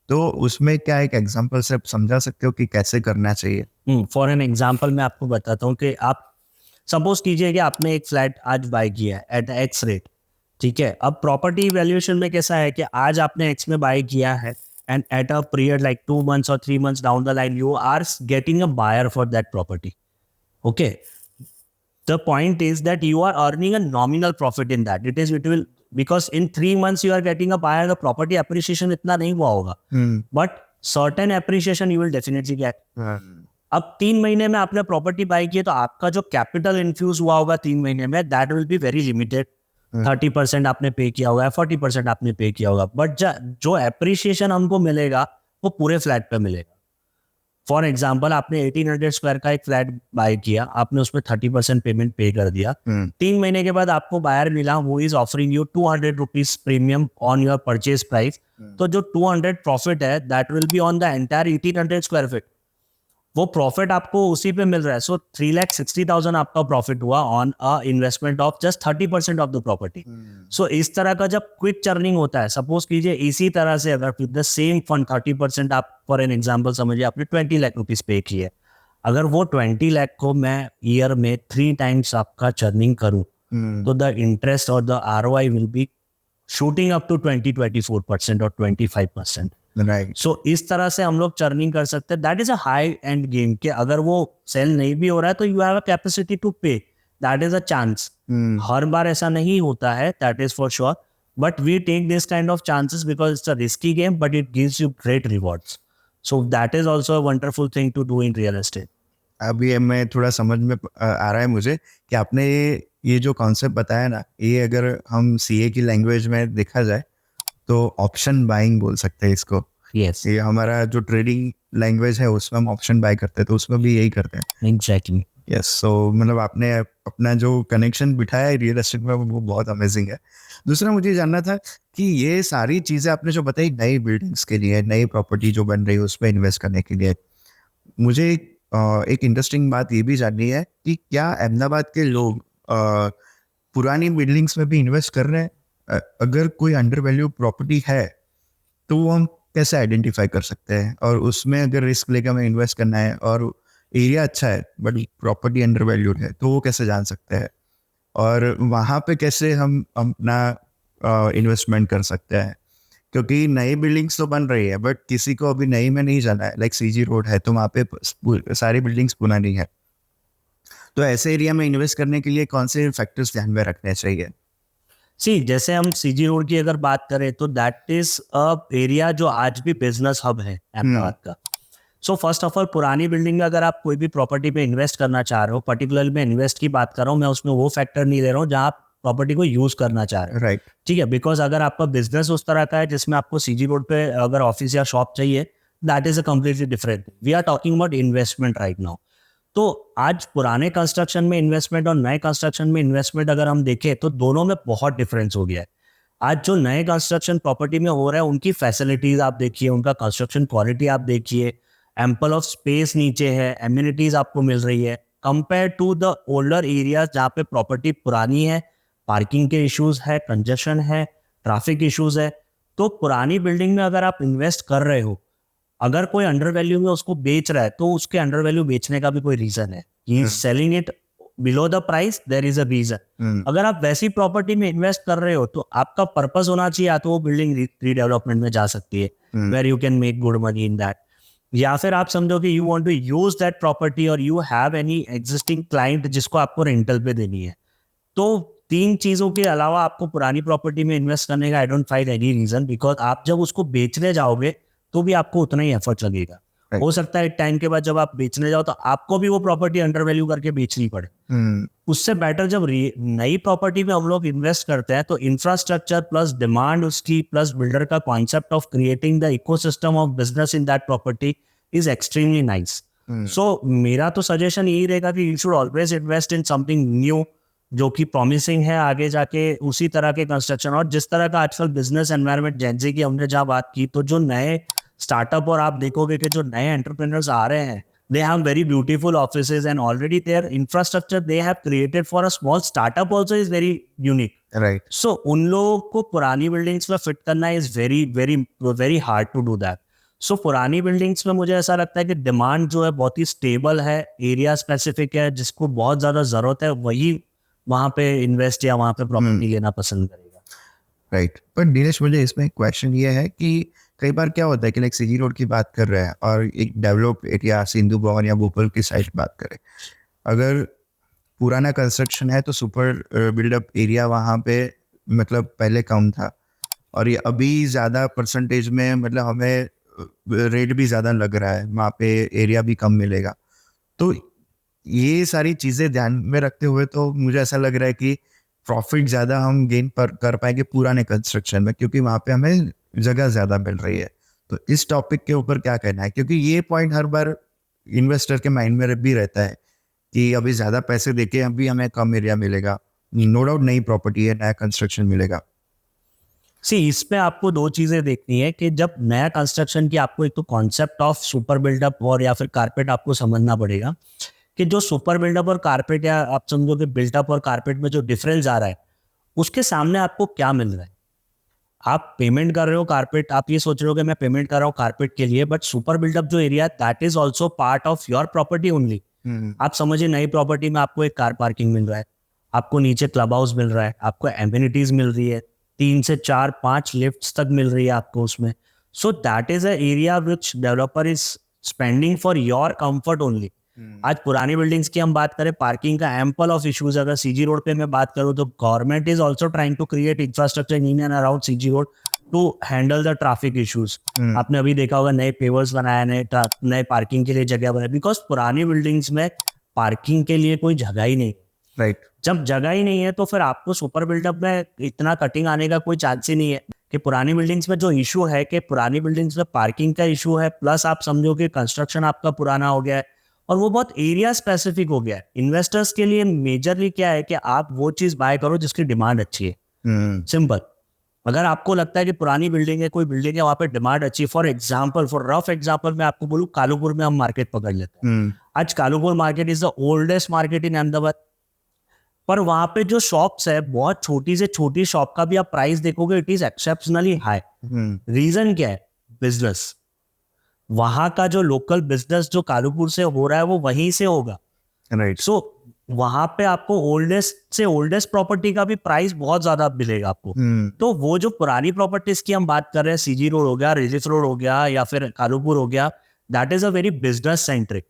तो उसमें क्या एक एग्जांपल से आप समझा सकते हो कि कैसे करना चाहिए? फॉर एन एग्जांपल मैं आपको बताता हूँ कि आप सपोज कीजिए कि आपने एक फ्लैट आज बाय किया है एट एक्स रेट, ठीक है। अब प्रॉपर्टी वैल्यूएशन में कैसा है कि आज आपने एक्स में बाय किया है and at a period like 2 months और 3 months down the line you are getting a buyer for that property. Okay, the point is that you are earning a nominal profit in that. It will because in 3 months you are getting a buyer, the property appreciation इतना नहीं हुआ होगा, but certain appreciation you will definitely get. अब 3 महीने में आपने property bye की है, तो आपका जो कैपिटल इन्फ्यूज हुआ होगा 3 महीने में, that will be very limited. 30% आपने पे किया होगा, 40% आपने पे किया होगा, बट जो एप्रिसिएशन हमको मिलेगा वो पूरे फ्लैट पे मिलेगा। फॉर एग्जाम्पल, आपने 1800 स्क्वायर का एक फ्लैट बाय किया, आपने उसमें 30% पेमेंट पे कर दिया। 3 महीने के बाद आपको बायर मिला, वो is offering you 200 rupees premium on your purchase price. तो जो 200 प्रॉफिट है that will be on the entire 1800 square feet. वो प्रॉफिट आपको उसी पे मिल रहा है। सो 3,60,000 आपका प्रॉफिट हुआ on a investment of just 30% of the property. So इस तरह का जब क्विक चर्निंग होता है, सपोज कीजिए इसी तरह से अगर विद द सेम फंड 30% आप फॉर एन एग्जांपल समझिए आपने 20 लाख रुपीस पे किए, अगर वो 20 लाख को मैं ईयर में 3 times आपका चर्निंग करूं, तो द इंटरेस्ट और the ROI will be shooting up to 20-24% और 25%। राइट। सो इस तरह से हम लोग चर्निंग कर सकते हैं। That is a high end game के अगर वो सेल नहीं भी हो रहा है तो you have a capacity to pay, that is a chance. हर बार ऐसा नहीं होता है, that is for sure, but we take this kind of chances because it's a risky game but it gives you great rewards. So that is also a wonderful thing to do in real estate. अभी मैं थोड़ा समझ में आ रहा है मुझे कि आपने ये जो कॉन्सेप्ट बताया ना, ये अगर हम CA की लैंग्वेज में देखा जाए तो ऑप्शन बाइंग बोल सकते हैं इसको। यस, ये हमारा जो ट्रेडिंग लैंग्वेज है उसमें हम ऑप्शन बाय करते हैं, तो उसमें भी यही करते हैं। एग्जैक्टली। यस, सो मतलब आपने अपना जो कनेक्शन बिठाया है रियल एस्टेट में वो बहुत अमेजिंग है। दूसरा मुझे जानना था कि ये सारी चीज़ें आपने जो बताई नई बिल्डिंग्स के लिए, नई प्रॉपर्टी जो बन रही है उसमें इन्वेस्ट करने के लिए, मुझे एक इंटरेस्टिंग बात ये भी जाननी है कि क्या अहमदाबाद के लोग पुरानी बिल्डिंग्स में भी इन्वेस्ट कर रहे हैं? अगर कोई अंडर वैल्यू प्रॉपर्टी है तो वो हम कैसे आइडेंटिफाई कर सकते हैं, और उसमें अगर रिस्क लेकर हमें इन्वेस्ट करना है और एरिया अच्छा है बट प्रॉपर्टी अंडर वैल्यूड है तो वो कैसे जान सकते हैं, और वहाँ पे कैसे हम अपना इन्वेस्टमेंट कर सकते हैं? क्योंकि नई बिल्डिंग्स तो बन रही है बट किसी को अभी नई में नहीं जाना है, लाइक सीजी रोड है तो वहाँ पे सारी बिल्डिंग्स पुरानी है, तो ऐसे एरिया में इन्वेस्ट करने के लिए कौन से फैक्टर्स ध्यान में रखने चाहिए? सी, जैसे हम सीजी रोड की अगर बात करें तो दैट इज अ एरिया जो आज भी बिजनेस हब है अहमदाबाद का। सो फर्स्ट ऑफ ऑल, पुरानी बिल्डिंग में अगर आप कोई भी प्रॉपर्टी पे इन्वेस्ट करना चाह रहे हो, पर्टिकुलरली मैं इन्वेस्ट की बात कर रहा हूँ, मैं उसमें वो फैक्टर नहीं ले रहा हूँ जहाँ आप प्रॉपर्टी को यूज करना चाह रहे हो। राइट। ठीक है, बिकॉज अगर आपका बिजनेस उस तरह का है जिसमें आपको सीजी रोड पे अगर ऑफिस या शॉप चाहिए, that is a completely different. We are talking about investment right now. तो आज पुराने कंस्ट्रक्शन में इन्वेस्टमेंट और नए कंस्ट्रक्शन में इन्वेस्टमेंट अगर हम देखें तो दोनों में बहुत डिफरेंस हो गया है। आज जो नए कंस्ट्रक्शन प्रॉपर्टी में हो रहा है उनकी फैसिलिटीज आप देखिए, उनका कंस्ट्रक्शन क्वालिटी आप देखिए, एम्पल ऑफ स्पेस नीचे है, एम्यूनिटीज आपको मिल रही है, compare to the older areas जहाँ पे प्रॉपर्टी पुरानी है, पार्किंग के इश्यूज है, कंजेशन है, ट्रैफिक इश्यूज है। तो पुरानी बिल्डिंग में अगर आप इन्वेस्ट कर रहे हो, अगर कोई अंडर वैल्यू में उसको बेच रहा है तो उसके अंडर वैल्यू बेचने का भी कोई रीजन है। He is selling it below the price, there is a reason. अगर आप वैसी प्रॉपर्टी में इन्वेस्ट कर रहे हो तो आपका पर्पस होना चाहिए, या तो वो बिल्डिंग रीडेवलपमेंट में जा सकती है where you can make good money in that, या फिर आप समझो कि you want to use that property और you have any existing client जिसको आपको रेंटल पे देनी है। तो तीन चीजों के अलावा आपको पुरानी प्रॉपर्टी में इन्वेस्ट करने का I don't find any reason, because आप जब उसको बेचने जाओगे तो भी आपको उतना ही एफर्ट लगेगा। Right. हो सकता है टाइम के बाद जब आप बेचने जाओ तो आपको भी वो प्रॉपर्टी अंडर वैल्यू करके बेचनी पड़े। उससे बेटर जब नई प्रॉपर्टी में हम लोग इन्वेस्ट करते हैं तो इंफ्रास्ट्रक्चर प्लस डिमांड उसकी प्लस बिल्डर का concept of creating the ecosystem of business in that property is extremely nice. So मेरा तो सजेशन यही रहेगा कि you should always invest in something new जो कि प्रॉमिसिंग है आगे जाके उसी तरह के कंस्ट्रक्शन। और जिस तरह का आजकल बिजनेस एनवायरनमेंट जेंजी की हमने जहाँ बात की, तो जो नए स्टार्टअप और आप देखोगे कि जो नए एंटरप्रेन्योर्स आ रहे हैं, they have very beautiful offices and already their infrastructure they have created for a small startup also is very unique. Right. So उन लोगों को पुरानी बिल्डिंग्स में फिट करना is very very very hard to do that. So पुरानी buildings में मुझे ऐसा लगता है कि डिमांड जो है बहुत ही स्टेबल है, एरिया स्पेसिफिक है, जिसको बहुत ज़्यादा ज़रूरत है वही वहाँ पे इन्वेस्ट या वहाँ पे प्रॉपर्टी लेना पसंद करेगा। राइट। पर नीलेश, मुझे इसमें एक क्वेश्चन ये है कि कई बार क्या होता है कि लाइक सीजी रोड की बात कर रहे हैं और एक डेवलप एरिया सिंधु भवन या भोपाल की साइड बात करें, अगर पुराना कंस्ट्रक्शन है तो सुपर बिल्डअप एरिया वहाँ पे मतलब पहले कम था, और ये अभी ज़्यादा परसेंटेज में मतलब हमें रेट भी ज़्यादा लग रहा है, वहाँ पे एरिया भी कम मिलेगा। तो ये सारी चीज़ें ध्यान में रखते हुए तो मुझे ऐसा लग रहा है कि प्रॉफिट ज़्यादा हम गेन कर पाएंगे पुराने कंस्ट्रक्शन में, क्योंकि वहाँ पे हमें जगह ज़्यादा मिल रही है। तो इस टॉपिक के ऊपर क्या कहना है, क्योंकि ये पॉइंट हर बार इन्वेस्टर के माइंड में भी रहता है कि अभी ज़्यादा पैसे देके अभी हमें कम एरिया मिलेगा। नो डाउट नई प्रॉपर्टी है, नया कंस्ट्रक्शन मिलेगा। सी, इसमें आपको दो चीजें देखनी है कि जब नया कंस्ट्रक्शन की आपको एक तो कॉन्सेप्ट ऑफ सुपर बिल्डअप और या फिर कारपेट आपको समझना पड़ेगा कि जो सुपर बिल्डअप और कारपेट या आप समझो कि बिल्टअप और कारपेट में जो डिफरेंस आ रहा है उसके सामने आपको क्या मिल रहा है। आप पेमेंट कर रहे हो कारपेट, आप ये सोच रहे हो कि मैं पेमेंट कर रहा हूँ कारपेट के लिए, बट सुपर बिल्डअप जो एरिया है that is also part of your property only. आप समझिए नई प्रॉपर्टी में आपको एक कार पार्किंग मिल रहा है, आपको नीचे क्लब हाउस मिल रहा है, आपको एम्यूनिटीज मिल रही है, 3 से 4 5 लिफ्ट्स तक मिल रही है आपको उसमें। So that is a area which developer is spending for your comfort only. आज पुरानी बिल्डिंग्स की हम बात करें, पार्किंग का एम्पल ऑफ इश्यूज, अगर सीजी रोड पे मैं बात करूं तो government is also trying to create infrastructure in and around CG road to handle the traffic issues. आपने अभी देखा होगा नए पेवर्स बनाए, नए पार्किंग के लिए जगह बनाए, बिकॉज पुरानी बिल्डिंग्स में पार्किंग के लिए कोई जगह ही नहीं। राइट। जब जगह ही नहीं है तो फिर आपको सुपर बिल्डअप में इतना कटिंग आने का कोई चांस ही नहीं है। कि पुरानी बिल्डिंग्स में जो इशू है कि पुरानी बिल्डिंग्स में पार्किंग का इशू है, प्लस आप समझो कि कंस्ट्रक्शन आपका पुराना हो गया है और वो बहुत एरिया स्पेसिफिक हो गया है। इन्वेस्टर्स के लिए मेजरली क्या है कि आप वो चीज़ बाय करो जिसकी डिमांड अच्छी है। सिंपल। अगर आपको लगता है कि पुरानी बिल्डिंग है, कोई बिल्डिंग है, वहाँ पे डिमांड अच्छी है, for example, for rough example मैं आपको बोलूँ, कालूपुर में हम मार्केट पकड़ लेते हैं। आज Kalupur market is the oldest market in Ahmedabad, पर वहां पे जो शॉप्स है, बहुत छोटी से छोटी शॉप का भी आप प्राइस देखोगे, it is exceptionally high. Reason क्या है? बिजनेस। वहां का जो लोकल बिजनेस जो कालूपुर से हो रहा है वो वहीं से होगा, राइट। सो वहां पे आपको ओल्डेस्ट से ओल्डेस्ट प्रॉपर्टी का भी प्राइस बहुत ज्यादा मिलेगा आपको। तो वो जो पुरानी प्रॉपर्टीज की हम बात कर रहे हैं, सीजी रोड हो गया, रिजिस रोड हो गया, या फिर कालूपुर हो गया, that is a very business centric.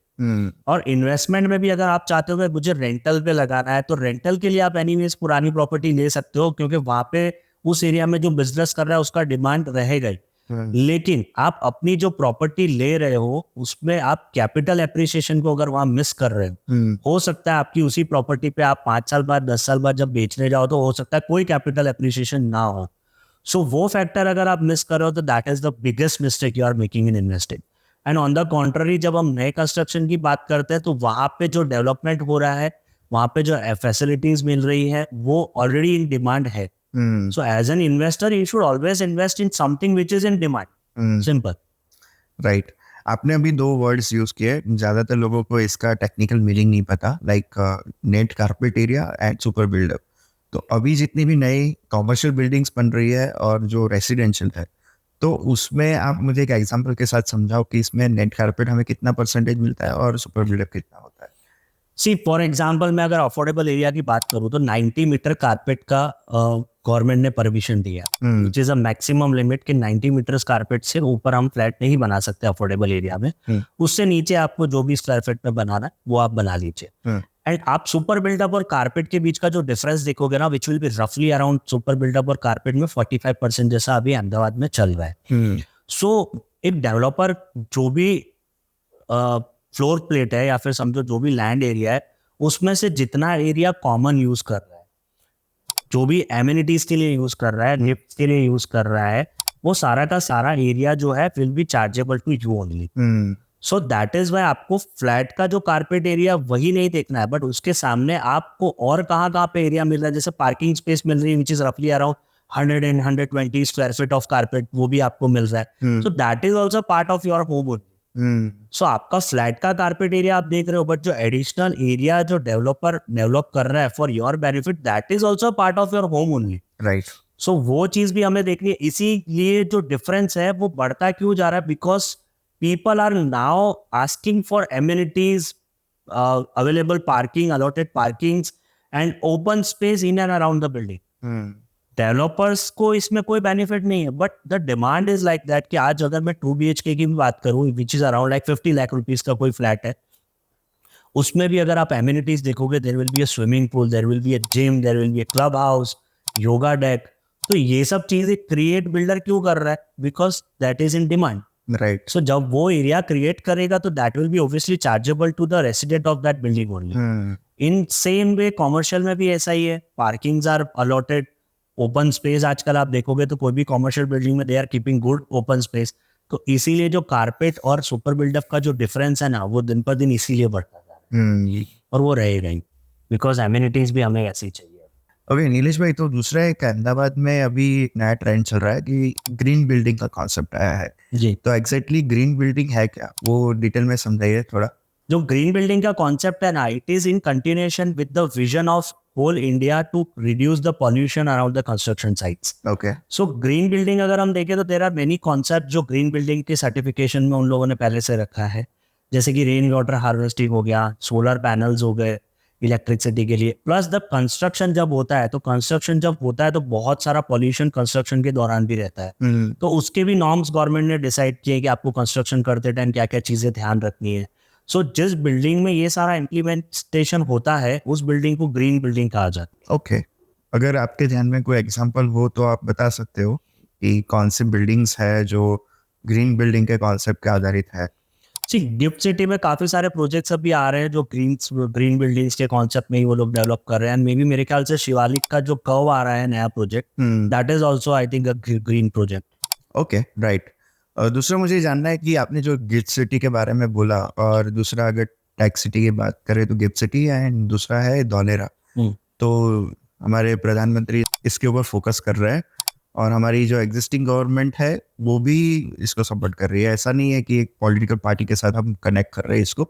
और इन्वेस्टमेंट में भी अगर आप चाहते हो कि मुझे रेंटल पे लगाना है, तो रेंटल के लिए आप एनीवेज पुरानी प्रॉपर्टी ले सकते हो, क्योंकि वहां पे उस एरिया में जो बिजनेस कर रहा है उसका डिमांड रहेगा ही। लेकिन आप अपनी जो प्रॉपर्टी ले रहे हो उसमें आप कैपिटल एप्रिसिएशन को अगर वहां मिस कर रहे हो सकता है आपकी उसी प्रॉपर्टी पे आप 5 साल बाद 10 साल बाद जब बेचने जाओ तो हो सकता है कोई कैपिटल एप्रिसिएशन ना हो। सो वो फैक्टर अगर आप मिस कर रहे हो तो that is the biggest mistake you are making in investing. And on the contrary, जब हम नए कंस्ट्रक्शन की बात करते हैं तो वहां पे जो डेवलपमेंट हो रहा है, वहां पे जो फैसिलिटीज मिल रही है, वो ऑलरेडी इन डिमांड है। So as an investor, you should always invest in something which is in demand. Simple. Right. आपने अभी 2 वर्ड्स यूज किए, ज्यादातर लोगों को इसका टेक्निकल मीनिंग नहीं पता, like net carpet area and super built up. तो अभी जितनी भी नई कॉमर्शियल बिल्डिंग्स बन रही है और जो रेसिडेंशियल है, तो उसमें आप मुझे एक एग्जांपल के साथ समझाओ कि इसमें नेट कारपेट हमें कितना परसेंटेज मिलता है और सुपर बिल्डअप कितना होता है। सी फॉर एग्जाम्पल, मैं अगर अफोर्डेबल एरिया की बात करूँ तो 90 मीटर कारपेट का गवर्नमेंट ने परमिशन दिया, विच इज अ मैक्सिमम लिमिट कि 90 मीटर्स कारपेट से ऊपर हम फ्लैट नहीं बना सकते अफोर्डेबल एरिया में। उससे नीचे आपको जो भी स्क्वायर फीट में बनाना है वो आप बना लीजिए। एंड आप सुपर बिल्डअप और कारपेट के बीच का जो डिफरेंस देखोगे ना, विच विल बी रफली अराउंड, सुपर बिल्डअप और कारपेट में 45% जैसा अभी अहमदाबाद में चल रहा है। सो एक डेवलपर जो भी फ्लोर प्लेट है या फिर समझो जो भी लैंड एरिया है, उसमें से जितना एरिया कॉमन यूज कर रहा है, जो भी एमिनिटीज के लिए यूज कर रहा है, लिफ्ट के लिए यूज कर रहा है, वो सारा का सारा एरिया जो है will be chargeable to you only. So that is why आपको फ्लैट का जो कारपेट एरिया वही नहीं देखना है, बट उसके सामने आपको और कहाँ पे एरिया मिल रहा है, जैसे पार्किंग स्पेस मिल रही है विच इज रफली around 100 and 120 square feet of carpet, वो भी आपको मिल रहा है। So that is also part of your home only. So आपका फ्लैट का कारपेट एरिया आप देख रहे हो, बट जो एडिशनल एरिया जो डेवलपर डेवलप कर रहा है for your benefit, that is also part of your home only. Right. So वो चीज भी हमें देखनी है। इसीलिए जो डिफरेंस है वो बढ़ता क्यों जा रहा है, because people are now asking for amenities, available parking, allotted parkings and open space in and around the building. Developers को इसमें कोई बेनिफिट नहीं है, but the demand is like that कि आज अगर मैं 2 BHK की भी बात करूं, which is around like 50 lakh rupees का कोई फ्लैट है, उसमें भी अगर आप एमिनिटीज देखोगे, there will be a swimming pool, there will be a gym, there will be a club house, yoga deck. तो ये सब चीजें क्रिएट बिल्डर क्यों कर रहा है, because that is in demand. Right. So जब वो एरिया क्रिएट करेगा तो that will be obviously chargeable to the resident of that building only. In same way commercial में भी ऐसा ही है, parkings are allotted, open space आजकल आप देखोगे तो कोई भी कॉमर्शियल बिल्डिंग में they are keeping good open space. तो इसीलिए जो कारपेट और सुपर बिल्डअप का जो डिफरेंस है ना, वो दिन पर दिन इसीलिए बढ़ता जा रहा है, और वो रहेगा ही, बिकॉज एमिनिटीज भी हमें ऐसी चाहिए। ओके नीलेश भाई, तो दूसरा एक अहमदाबाद में अभी एक नया ट्रेंड चल रहा है कि ग्रीन बिल्डिंग का कॉन्सेप्ट आया है जी। तो एग्जैक्टली ग्रीन बिल्डिंग है क्या, वो डिटेल में समझाइए थोड़ा। जो ग्रीन बिल्डिंग का कॉन्सेप्ट है ना, it is in continuation with the vision of whole India to reduce the pollution around the construction sites. Okay. So green building अगर हम देखें तो देयर आर मेनी कॉन्सेप्ट जो ग्रीन बिल्डिंग के certification में उन लोगों ने पहले से रखा है, जैसे कि रेन वाटर हार्वेस्टिंग हो गया, सोलर पैनल्स हो गए इलेक्ट्रिसिटी के लिए, प्लस द कंस्ट्रक्शन जब होता है तो बहुत सारा पॉल्यूशन कंस्ट्रक्शन के दौरान भी रहता है। तो उसके भी नॉर्म्स गवर्नमेंट ने डिसाइड किए कि आपको कंस्ट्रक्शन करते टाइम क्या क्या चीजें ध्यान रखनी है। सो जिस बिल्डिंग में ये सारा इम्प्लीमेंटेशन होता है उस बिल्डिंग को ग्रीन बिल्डिंग कहा जाता है। ओके। अगर आपके ध्यान में कोई एग्जांपल हो तो आप बता सकते हो कि कौन सी बिल्डिंग्स है जो ग्रीन बिल्डिंग के कॉन्सेप्ट पे आधारित है। सी गिफ्ट सिटी में काफी सारे प्रोजेक्ट्स अभी आ रहे हैं जो ग्रीन बिल्डिंग्स के कॉन्सेप्ट में ही वो लोग डेवलप कर रहे हैं, मे बी मेरे ख्याल से शिवालिक का जो कर्व आ रहा है नया project, that is also I think a green project. Okay, right. दूसरा मुझे जानना है कि आपने जो गिफ्ट सिटी के बारे में बोला, और दूसरा अगर टेक सिटी की बात करें तो गिफ्ट सिटी एंड दूसरा है धौलेरा। तो हमारे प्रधानमंत्री इसके ऊपर फोकस कर रहे हैं और हमारी जो एग्जिस्टिंग गवर्नमेंट है वो भी इसको सपोर्ट कर रही है। ऐसा नहीं है कि एक पॉलिटिकल पार्टी के साथ हम कनेक्ट कर रहे हैं इसको,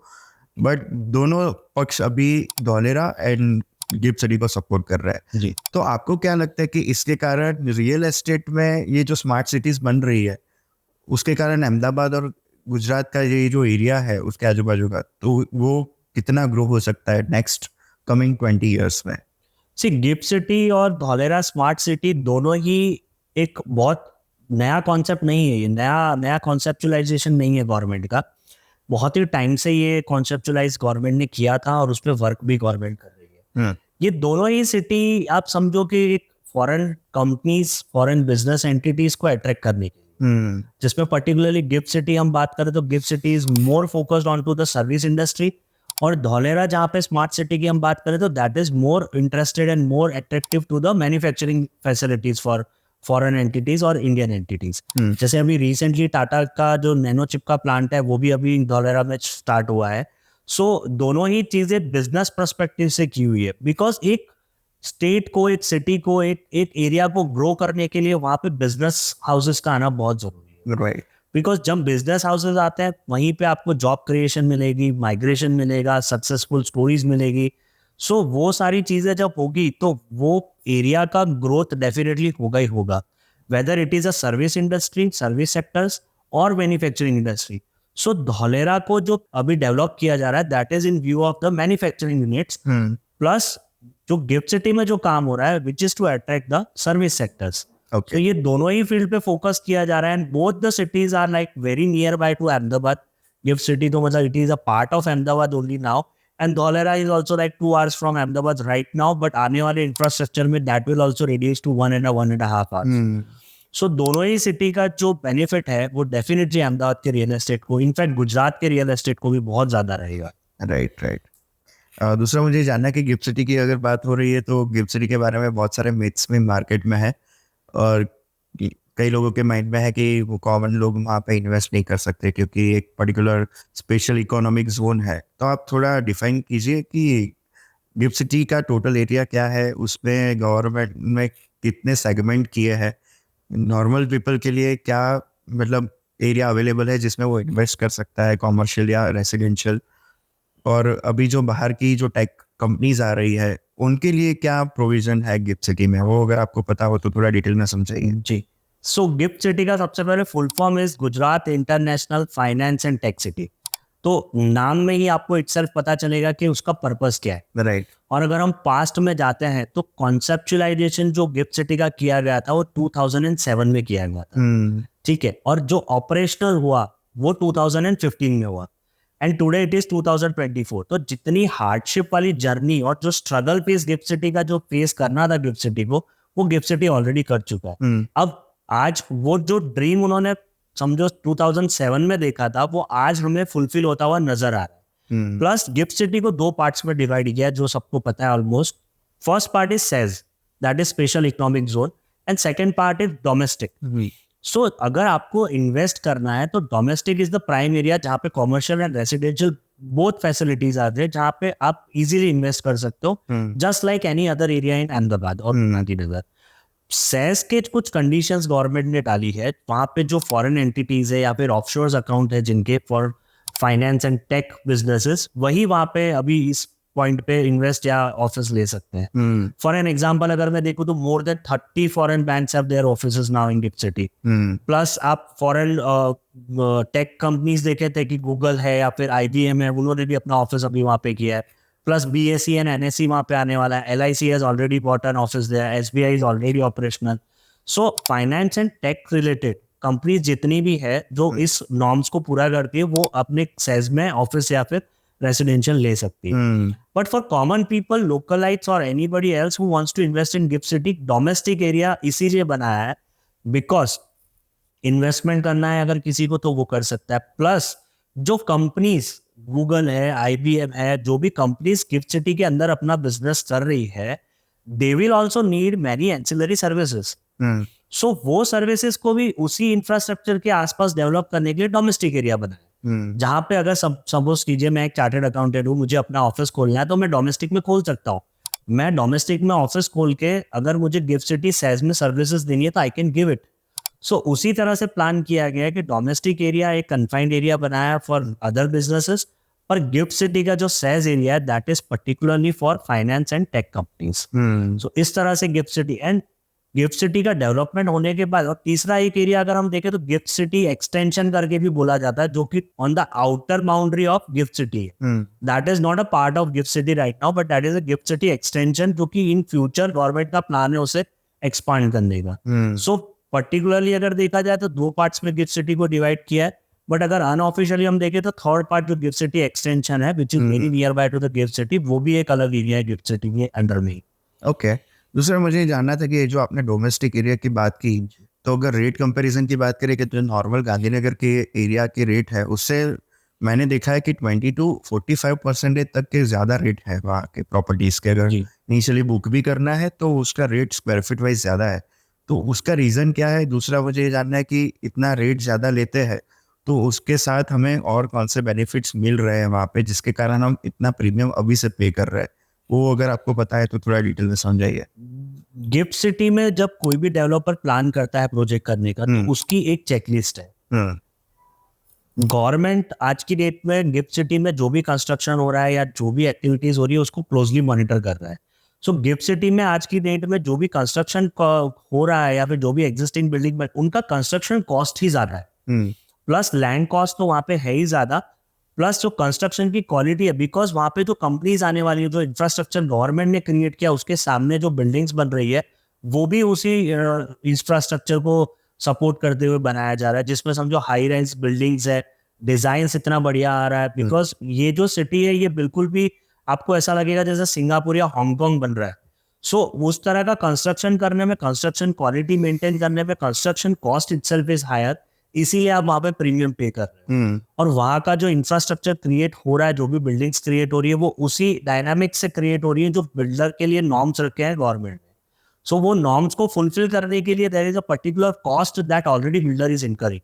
बट दोनों पक्ष अभी धौलेरा एंड गिफ्ट सिटी को सपोर्ट कर रहा है जी। तो आपको क्या लगता है कि इसके कारण रियल एस्टेट में ये जो स्मार्ट सिटीज बन रही है उसके कारण अहमदाबाद और गुजरात का ये जो एरिया है उसके आजू बाजू का, तो वो कितना ग्रो हो सकता है नेक्स्ट कमिंग 20 ईयर्स में? सी गिफ्ट सिटी और धौलेरा स्मार्ट सिटी दोनों ही एक बहुत नया कॉन्सेप्ट नहीं है, ये नया कॉन्सेप्चुलाइजेशन नहीं है गवर्नमेंट का। बहुत ही टाइम से ये कॉन्सेप्चुलाइज गवर्नमेंट ने किया था और उस पर वर्क भी गवर्नमेंट कर रही है। ये दोनों ही सिटी आप समझो कि एक foreign companies, foreign business entities को अट्रैक्ट करने के लिए, जिसमें पर्टिकुलरली गिफ्ट सिटी हम बात करें तो GIFT city is more focused on to the service industry, और धौलेरा जहाँ पे स्मार्ट सिटी की हम बात करें तो that is more interested and more attractive to the manufacturing facilities for foreign entities और इंडियन एंटिटीज। जैसे अभी रिसेंटली टाटा का जो नैनो चिप का प्लांट है वो भी अभी धौलेरा में स्टार्ट हुआ है। सो दोनों ही चीजें बिजनेस पर्सपेक्टिव से की हुई है, बिकॉज एक स्टेट को, एक सिटी को, एक एरिया को ग्रो करने के लिए वहां पे बिजनेस हाउसेस का आना बहुत जरूरी है। राइट। बिकॉज जब बिजनेस हाउसेस आते हैं वहीं पे आपको जॉब क्रिएशन मिलेगी, माइग्रेशन मिलेगा, सक्सेसफुल स्टोरीज मिलेगी। सो वो सारी चीजें जब होगी तो वो एरिया का ग्रोथ डेफिनेटली होगा ही होगा, whether it is a service industry, service sectors और मैन्युफैक्चरिंग इंडस्ट्री। सो धौलेरा को जो अभी डेवलप किया जा रहा है that is in view of the manufacturing units, plus जो गिफ्ट सिटी में जो काम हो रहा है which is to attract the service sectors. Okay. तो ये दोनों ही फील्ड पे फोकस किया जा रहा है and both the cities are like very near by to Ahmedabad. GIFT city तो मतलब it is a part of Ahmedabad only now, and Dholera is also like 2 hours from Ahmedabad right now, but आने वाले इंफ्रास्ट्रक्चर में that will also reduce to 1.5 hours। So दोनों ही city का जो benefit है वो डेफिनेटली अहमदाबाद के रियल एस्टेट को, इनफैक्ट गुजरात के रियल एस्टेट को भी बहुत ज्यादा रहेगा। Right, right. दूसरा मुझे जानना है कि गिफ्ट सिटी की अगर बात हो रही है तो गिफ्ट सिटी के बारे में बहुत सारे मिथ्स में मार्केट में है, और कई लोगों के माइंड में है कि वो कॉमन लोग वहाँ पे इन्वेस्ट नहीं कर सकते क्योंकि एक पर्टिकुलर स्पेशल इकोनॉमिक जोन है। तो आप थोड़ा डिफाइन कीजिए कि गिफ्ट सिटी का टोटल एरिया क्या है, उसमें गवर्नमेंट में कितने सेगमेंट किए हैं, नॉर्मल पीपल के लिए क्या मतलब एरिया अवेलेबल है जिसमें वो इन्वेस्ट कर सकता है, कॉमर्शियल या रेसिडेंशियल, और अभी जो बाहर की जो टेक कंपनीज आ रही है उनके लिए क्या प्रोविजन है गिफ्ट सिटी में, वो अगर आपको पता हो तो थोड़ा डिटेल में समझाइए। जी। सो गिफ्ट सिटी का सबसे पहले full form is Gujarat international finance and tech city. तो नाम में ही आपको इटसेल्फ पता चलेगा कि उसका पर्पस क्या है। राइट। और अगर हम पास्ट में जाते हैं तो कॉन्सेप्चुलाइजेशन जो गिफ्ट सिटी का किया गया था वो 2007 में किया गया था, ठीक है, और जो ऑपरेशनल हुआ वो 2015 में हुआ, एंड टुडे इट इज 2024। तो जितनी हार्डशिप वाली जर्नी और जो स्ट्रगल फेस गिफ्ट सिटी का जो फेस करना था गिफ्ट सिटी को, वो गिफ्ट सिटी ऑलरेडी कर चुका है। अब आज वो जो ड्रीम उन्होंने समझो 2007 में देखा था वो आज हमें फुलफिल होता हुआ नजर आ रहा है। प्लस गिफ्ट सिटी को 2 पार्ट्स में डिवाइड किया है जो सबको पता है almost. First part is SEZ, that is special economic zone, and second part is domestic. So अगर आपको इन्वेस्ट करना है तो domestic is the prime area जहाँ पे commercial and residential both facilities आते हैं, जहाँ पे आप इजीली इन्वेस्ट कर सकते हो, just like any other area in Ahmedabad और गांधीनगर। सेस के कुछ कंडीशंस गवर्नमेंट ने डाली है, वहाँ पे जो फॉरेन एंटिटीज है या फिर ऑफशोर्स अकाउंट है जिनके for finance and tech businesses, वही वहाँ पे अभी इस पॉइंट पे इन्वेस्ट या ऑफिस ले सकते हैं। फॉर एन एग्जांपल अगर मैं देखूं तो more than 30 foreign banks have their offices now in GIFT city. Plus आप फॉरेन टेक कंपनीज देखे थे कि गूगल है या फिर IBM है, उन्होंने भी अपना ऑफिस अभी वहाँ पे किया है। प्लस BSE एंड NSE वहाँ पे आने वाला है, LIC has already bought an office there, SBI is already operational. So finance and tech related companies जितनी भी है जो इस नॉर्म्स को पूरा करती है वो अपने सेज में ऑफिस या फिर रेसिडेंशियल ले सकती है। But for common people, localites और anybody else who wants to invest in GIFT City, domestic area इसीलिए बनाया है बिकॉज इन्वेस्टमेंट करना है अगर किसी को तो वो कर सकता है। प्लस जो कंपनीज गूगल है, IBM है, जो भी कंपनीज गिफ्ट सिटी के अंदर अपना बिजनेस कर रही है, they will also need many ancillary services. So वो सर्विसेज को भी उसी इंफ्रास्ट्रक्चर के आसपास डेवलप करने के लिए डोमेस्टिक एरिया बनाए, जहां पे अगर सपोज कीजिए मैं एक चार्टर्ड अकाउंटेंट हूँ, मुझे अपना ऑफिस खोलना है, तो मैं डोमेस्टिक में खोल सकता हूँ। मैं डोमेस्टिक में ऑफिस खोल के अगर मुझे गिफ्ट सिटी सेज में सर्विसेज देनी है तो I can give it. So उसी तरह से प्लान किया गया है कि डोमेस्टिक एरिया एक कन्फाइंड एरिया बनाया फॉर अदर बिजनेसेस, पर गिफ्ट सिटी का जो सेज एरिया है that is particularly for finance and tech companies. So इस तरह से GIFT City and GIFT City का डेवलपमेंट होने के बाद, और तीसरा एक एरिया अगर हम देखें तो गिफ्ट सिटी एक्सटेंशन करके भी बोला जाता है, जो कि on the outer boundary of GIFT City है। That is not a part of GIFT City right now, but that is a GIFT City extension, जो कि इन फ्यूचर गवर्नमेंट का प्लान है उसे एक्सपांड करने का। सो पर्टिकुलरली अगर देखा जाए तो 2 पार्ट्स में गिफ्ट सिटी को डिवाइड किया है, बट अगर अनऑफिशियली हम देखें तो थर्ड पार्ट जो गिफ्ट सिटी एक्सटेंशन है, which is very near by to the gift city, वो भी एक अलग एरिया है गिफ्ट सिटी के अंडर में। ओके, दूसरा मुझे जानना था कि जो आपने डोमेस्टिक एरिया की बात की, तो अगर रेट कंपैरिजन की बात करें कि जो नॉर्मल गांधीनगर के एरिया की रेट है, उससे मैंने देखा है कि 20 to 45% तक के ज़्यादा रेट है वहाँ के प्रॉपर्टीज़ के। अगर इनिशियली बुक भी करना है तो उसका रेट स्क्वायर फीट वाइज ज़्यादा है, तो उसका रीज़न क्या है? दूसरा मुझे ये जानना है कि इतना रेट ज़्यादा लेते हैं तो उसके साथ हमें और कौन से बेनिफिट्स मिल रहे हैं वहाँ पे, जिसके कारण हम इतना प्रीमियम अभी से पे कर रहे हैं, वो अगर आपको पता है तो थोड़ा डिटेल में समझाइए। गिफ्ट सिटी में जब कोई भी डेवलपर प्लान करता है प्रोजेक्ट करने का, तो उसकी एक चेकलिस्ट है। गवर्नमेंट आज की डेट में गिफ्ट सिटी में जो भी कंस्ट्रक्शन हो रहा है या जो भी एक्टिविटीज हो रही है उसको क्लोजली मॉनिटर कर रहा है। सो गिफ्ट सिटी में आज की डेट में जो भी कंस्ट्रक्शन हो रहा है या फिर जो भी एग्जिस्टिंग बिल्डिंग में, उनका कंस्ट्रक्शन कॉस्ट ही ज्यादा है, प्लस लैंड कॉस्ट तो वहां पे है ही ज्यादा, प्लस जो कंस्ट्रक्शन की क्वालिटी है, बिकॉज वहां पे जो कंपनीज आने वाली है, जो इंफ्रास्ट्रक्चर गवर्नमेंट ने क्रिएट किया, उसके सामने जो बिल्डिंग्स बन रही है वो भी उसी इंफ्रास्ट्रक्चर को सपोर्ट करते हुए बनाया जा रहा है, जिसमें समझो हाई राइज बिल्डिंग्स है, डिजाइन इतना बढ़िया आ रहा है। बिकॉज ये जो सिटी है ये बिल्कुल भी आपको ऐसा लगेगा जैसे सिंगापुर या हांगकांग बन रहा है। सो उस तरह का कंस्ट्रक्शन करने में, कंस्ट्रक्शन क्वालिटी मेंटेन करने में, construction cost itself is higher, इसीलिए आप वहां पे प्रीमियम पे कर रहे हैं। और वहां का जो इंफ्रास्ट्रक्चर क्रिएट हो रहा है, जो भी बिल्डिंग्स क्रिएट हो रही है, वो उसी डायनामिक से क्रिएट हो रही है जो बिल्डर के लिए नॉर्म्स रखे हैं गवर्नमेंट ने। सो वो नॉर्म्स को फुलफिल करने के लिए there is a particular cost that already builder is incurring,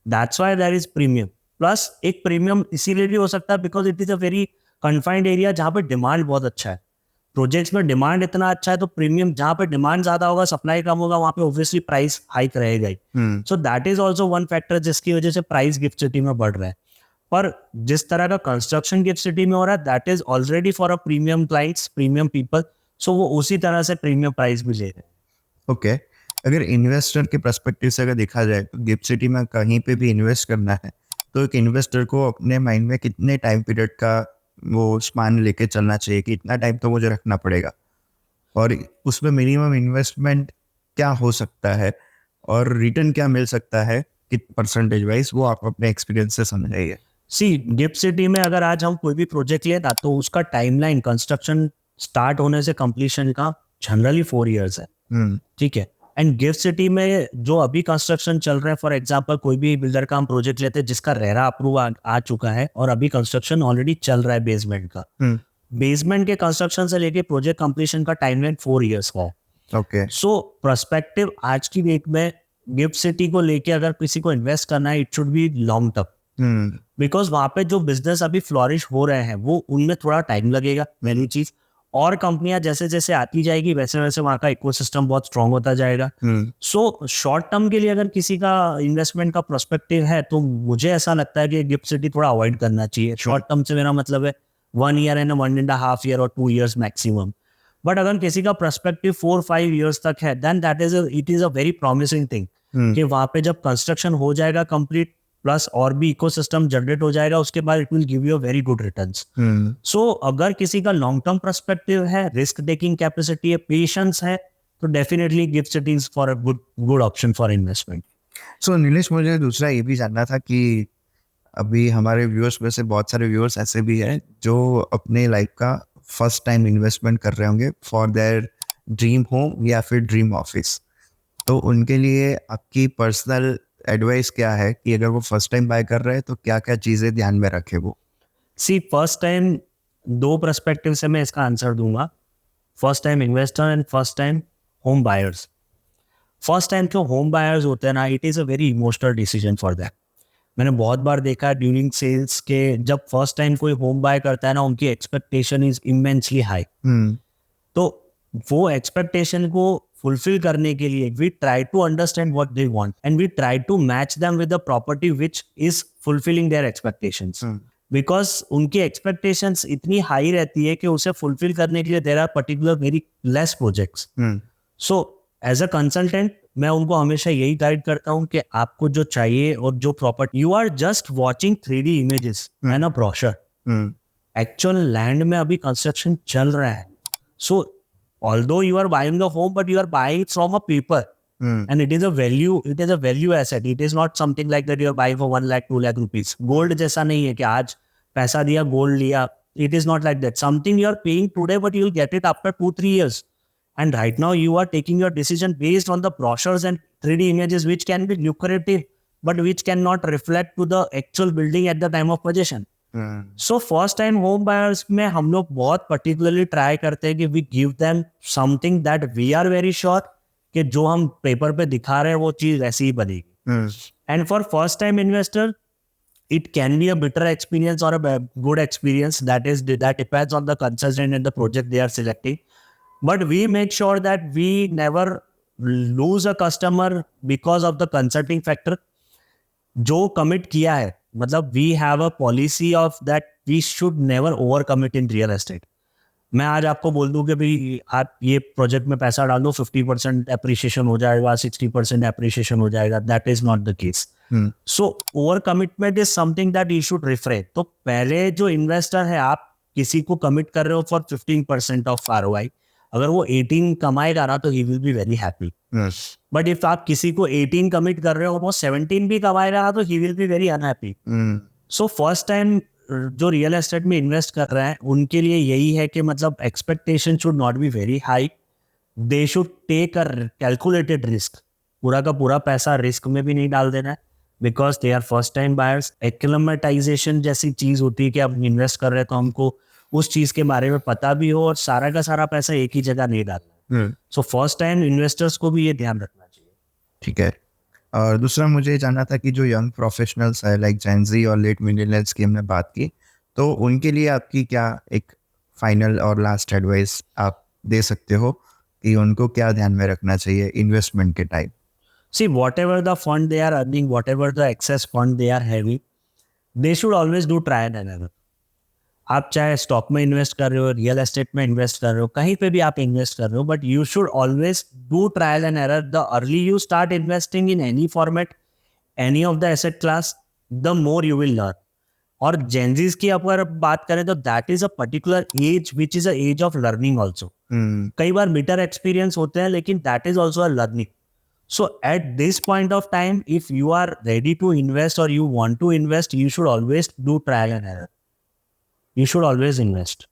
that's why there is premium. Plus एक प्रीमियम इसीलिए भी हो सकता है because it is a very confined area जहाँ पे डिमांड बहुत अच्छा है। प्रोजेक्ट्स में डिमांड इतना अच्छा है तो प्रीमियम, जहाँ पे डिमांड ज्यादा होगा, सप्लाई कम होगा, वहां पे ऑब्वियसली प्राइस हाइक रहेगा ही। So that is also one factor जिसकी वजह से प्राइस गिफ्ट सिटी में बढ़ रहा है। पर जिस तरह का कंस्ट्रक्शन गिफ्ट सिटी में हो रहा है that is already for a premium clients, premium people, so वो उसी तरह से प्रीमियम प्राइस भी ले रहे हैं। ओके, अगर इन्वेस्टर के पर्सपेक्टिव से अगर देखा जाए तो गिफ्ट सिटी में कहीं पे भी इन्वेस्ट करना है तो एक इन्वेस्टर को अपने माइंड में कितने टाइम पीरियड का वो स्पान लेके चलना चाहिए कि इतना टाइम तो मुझे रखना पड़ेगा, और उसमें मिनिमम इन्वेस्टमेंट क्या हो सकता है और रिटर्न क्या मिल सकता है कि परसेंटेज वाइज, वो आप अपने एक्सपीरियंस से समझाइए। सी गिफ्ट सिटी में अगर आज हम कोई भी प्रोजेक्ट लें ना, तो उसका टाइमलाइन कंस्ट्रक्शन स्टार्ट होने से कंप्लीशन का जनरली 4 years है, ठीक है। एंड गिफ्ट सिटी में जो अभी कंस्ट्रक्शन चल रहा है, फॉर एग्जांपल कोई भी बिल्डर का हम प्रोजेक्ट लेते हैं जिसका रेरा अप्रूव आ चुका है और अभी कंस्ट्रक्शन ऑलरेडी चल रहा है बेसमेंट का, बेसमेंट के कंस्ट्रक्शन से लेके प्रोजेक्ट कंप्लीशन का टाइमलाइन 4 years का है। ओके, सो पर्सपेक्टिव आज की डेट में गिफ्ट सिटी को लेके अगर किसी को इन्वेस्ट करना है, it should be long term, because वहां पे जो बिजनेस अभी फ्लॉरिश हो रहे हैं वो उनमें थोड़ा टाइम लगेगा, पहली चीज। और कंपनियां जैसे जैसे आती जाएगी वैसे वैसे वहां का इकोसिस्टम बहुत स्ट्रांग होता जाएगा। सो शॉर्ट टर्म के लिए अगर किसी का इन्वेस्टमेंट का प्रोस्पेक्टिव है तो मुझे ऐसा लगता है कि गिफ्ट सिटी थोड़ा अवॉइड करना चाहिए। शॉर्ट टर्म से मेरा मतलब है 1 year एंड 1.5 year और 2 years मैक्सिमम। बट अगर किसी का पर्सपेक्टिव 4-5 years तक है, then that is it is a very promising thing कि वहां पे जब कंस्ट्रक्शन हो जाएगा कंप्लीट, प्लस और भी इकोसिस्टम जनरेट हो जाएगा, उसके बाद it will give you a very good returns. So अगर किसी का लॉन्ग टर्म पर्सपेक्टिव है, रिस्क टेकिंग कैपेसिटी है, पेशेंस है, तो definitely GIFT city is for a good option for investment. So Nilesh, मुझे दूसरा ये भी जानना था कि अभी हमारे व्यूअर्स में से बहुत सारे व्यूअर्स ऐसे भी हैं जो अपने लाइफ का फर्स्ट टाइम इन्वेस्टमेंट कर रहे होंगे फॉर देयर ड्रीम होम या फिर ड्रीम ऑफिस, तो उनके लिए आपकी पर्सनल एडवाइस क्या है कि अगर वो फर्स्ट टाइम बाय कर रहे हैं तो क्या क्या चीज़ें ध्यान में रखे वो? सी फर्स्ट टाइम, दो पर्सपेक्टिव से मैं इसका आंसर दूंगा, first time investor and first time home buyers. First time जो होम बायर्स होते हैं ना, it is a very emotional decision for that. मैंने बहुत बार देखा है ड्यूरिंग सेल्स के, जब फर्स्ट टाइम कोई होम बाय करता है ना, उनकी एक्सपेक्टेशन इज इमेंसली हाई। तो वो एक्सपेक्टेशन को फुलफिल करने के लिए we try to understand what they want and we try to match them with the property which is fulfilling their expectations. Because उनकी एक्सपेक्टेशंस इतनी हाई रहती है कि उसे फुलफिल करने के लिए there are particular very less projects. So as a consultant मैं उनको हमेशा यही गाइड करता हूँ कि आपको जो चाहिए और जो property, you are just watching 3D images and a brochure. Actual land में अभी कंस्ट्रक्शन चल रहा है। सो although you are buying the home, but you are buying it from a paper, and it is a value asset. It is not something like that you are buying for 1 lakh 2 lakh rupees. Gold जैसा नहीं है कि आज पैसा दिया gold लिया. It is not like that. Something you are paying today, but you will get it after 2-3 years. And right now you are taking your decision based on the brochures and 3D images, which can be lucrative, but which cannot reflect to the actual building at the time of possession. So first time home buyers में हम लोग बहुत particularly try करते हैं कि we give them something that we are very sure कि जो हम पेपर पे दिखा रहे हैं वो चीज ऐसी ही बनेगी। And for first time investor it can be a bitter experience or a good experience, that depends on the consultant and the project they are selecting, but we make sure that we never lose a customer because of the consulting factor। जो commit किया है, मतलब we have a policy of that we should never over commit in real estate. मैं आज आपको बोल दूं कि भाई आप ये प्रोजेक्ट में पैसा डाल दो, 50% एप्रिसिएशन हो जाएगा, 60% एप्रिसिएशन हो जाएगा, that is not the case. So over commitment is something that you should refrain. तो पहले जो इन्वेस्टर है, आप किसी को कमिट कर रहे हो फॉर 15% ऑफ ROI, अगर वो 18 कमाएगा ना तो he will be very happy. But if आप किसी को 18 कमिट कर रहे हो और वो 17 भी कमाएगा तो he will be very unhappy. So first time जो रियल एस्टेट में इन्वेस्ट कर रहे हैं उनके लिए यही है कि मतलब expectation should not be very high, they should take a calculated risk. पूरा का पूरा पैसा रिस्क में भी नहीं डाल देना है, because they are first time buyers. Acclimatization जैसी चीज होती है कि आप इन्वेस्ट कर रहे हैं तो हमको उस चीज के बारे में पता भी हो और सारा का सारा पैसा एक ही जगह नहीं डालना। सो फर्स्ट टाइम इन्वेस्टर्स को भी ये ध्यान रखना चाहिए। ठीक है। और दूसरा मुझे ये जानना था कि जो यंग प्रोफेशनल्स है लाइक जेनजी और लेट मिलेनियल्स की हमने बात की, तो उनके लिए आपकी क्या एक फाइनल और लास्ट एडवाइस आप दे सकते हो कि उनको क्या ध्यान में रखना चाहिए इन्वेस्टमेंट के time? See, whatever the fund they are earning, whatever the excess fund they are having, they should always do trial and error। आप चाहे स्टॉक में इन्वेस्ट कर रहे हो, रियल एस्टेट में इन्वेस्ट कर रहे हो, कहीं पे भी आप इन्वेस्ट कर रहे हो, but you should always do trial and error. The early you start investing in any format, any of the asset class, the more you will learn. और जेनजीज की अगर बात करें तो that is a particular age which is a age of learning also. कई बार bitter experience होते हैं लेकिन that is also a learning. So at this point of time, if you are ready to invest or you want to invest, you should always do trial and error. You should always invest.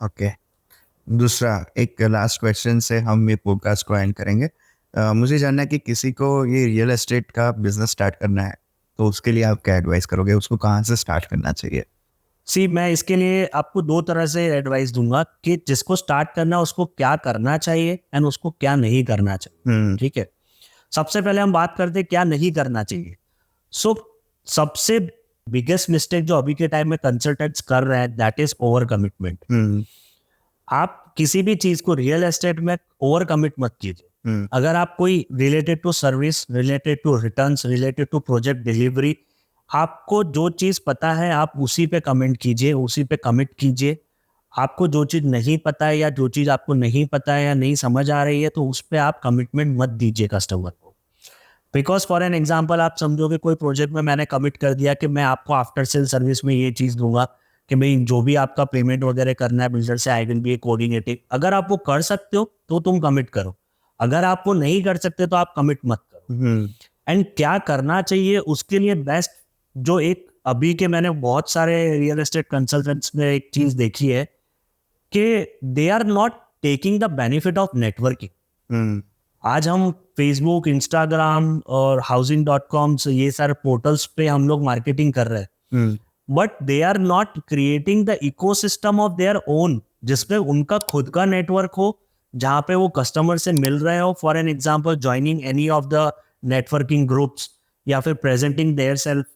Okay. दूसरा एक last question से हम ये podcast को and करेंगे। मुझे जानना है कि किसी को ये रियल एस्टेट का बिजनेस स्टार्ट करना है तो उसके लिए आप क्या एडवाइस करोगे, उसको कहाँ से स्टार्ट करना चाहिए? सी मैं इसके लिए आपको दो तरह से एडवाइस दूंगा कि जिसको स्टार्ट करना है उसको क्या करना चाहिए एंड उसको क्या नहीं करना चाहिए। ठीक है, सबसे पहले हम बात करते हैं क्या नहीं करना चाहिए। सो सबसे बिगेस्ट मिस्टेक जो अभी के टाइम में कंसल्टेंट्स कर रहे हैं दैट इज ओवर कमिटमेंट। आप किसी भी चीज को रियल एस्टेट में ओवर कमिट मत कीजिए। अगर आप कोई related to service, related to returns, related to project delivery, आपको जो चीज पता है आप उसी पे कमेंट कीजिए, उसी पे कमिट कीजिए। आपको जो चीज नहीं पता है या जो चीज आपको नहीं पता है या नहीं समझ आ रही है तो उस पर आप कमिटमेंट मत दीजिए कस्टमर को। बिकॉज फॉर एन एग्जाम्पल आप समझोगे कोई प्रोजेक्ट में मैंने कमिट कर दिया कि मैं आपको आफ्टर सेल सर्विस में ये चीज दूंगा कि भाई जो भी आपका पेमेंट वगैरह करना है बिल्डर से, आई विल बी कोऑर्डिनेटिंग। अगर आप वो कर सकते हो तो तुम कमिट करो, अगर आप वो नहीं कर सकते तो आप कमिट मत करो। एंड क्या करना चाहिए उसके लिए बेस्ट जो एक अभी के मैंने बहुत सारे रियल एस्टेट कंसल्टेंट्स में एक चीज देखी है कि they are not taking the benefit of networking. आज हम फेसबुक, इंस्टाग्राम और housing.com से ये सारे पोर्टल्स पे हम लोग मार्केटिंग कर रहे हैं, but they are not creating the ecosystem of their own, जिसपे उनका खुद का नेटवर्क हो, जहाँ पे वो कस्टमर से मिल रहे हो, for an example joining any of the networking groups या फिर प्रेजेंटिंग देयर सेल्फ।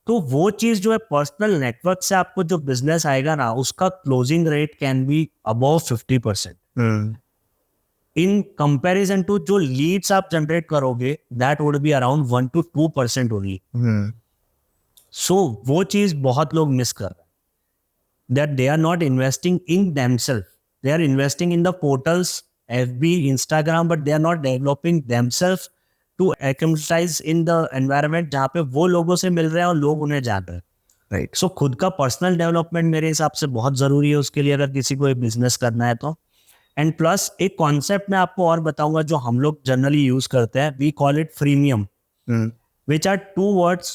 तो वो चीज जो है पर्सनल नेटवर्क से आपको जो बिजनेस आएगा ना, उसका closing rate can be above 50%। In comparison to जो लीड्स आप जनरेट करोगे, that would be around 1 to 2% only. So वो चीज बहुत लोग मिस कर रहे हैं, that they are not investing in themselves, they are investing in the portals FB, Instagram, but they are not developing themselves to activise in the environment जहाँ पे वो लोगों से मिल रहे हैं और लोग उन्हें जान रहे हैं। राइट। सो खुद का पर्सनल डेवलपमेंट मेरे हिसाब से बहुत जरूरी है उसके लिए, अगर किसी को एक बिजनेस करना है तो। एंड प्लस एक कॉन्सेप्ट मैं आपको और बताऊंगा जो हम लोग जनरली यूज करते हैं, we call it freemium, which are 2 words,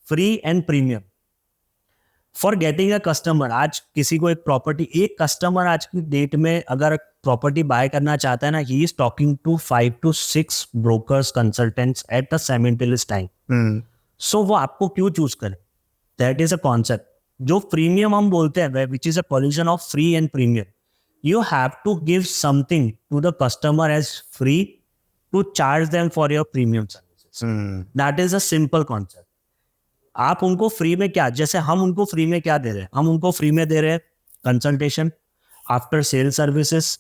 free and premium, for getting a customer. आज किसी को एक प्रॉपर्टी, एक कस्टमर आज की डेट में अगर प्रॉपर्टी बाय करना चाहता है ना, he is talking to 5 to 6 brokers, consultants at the simultaneous time. So वो आपको क्यों चूज करे, दैट इज अ कॉन्सेप्ट। जो प्रीमियम हम बोलते हैं, which is a collision of free and premium, you have to give something to the customer as free to charge them for your premium services. That is a simple concept. आप उनको free में क्या, जैसे हम उनको free में क्या दे रहे हैं, हम उनको फ्री में दे रहे हैं consultation, after sale services,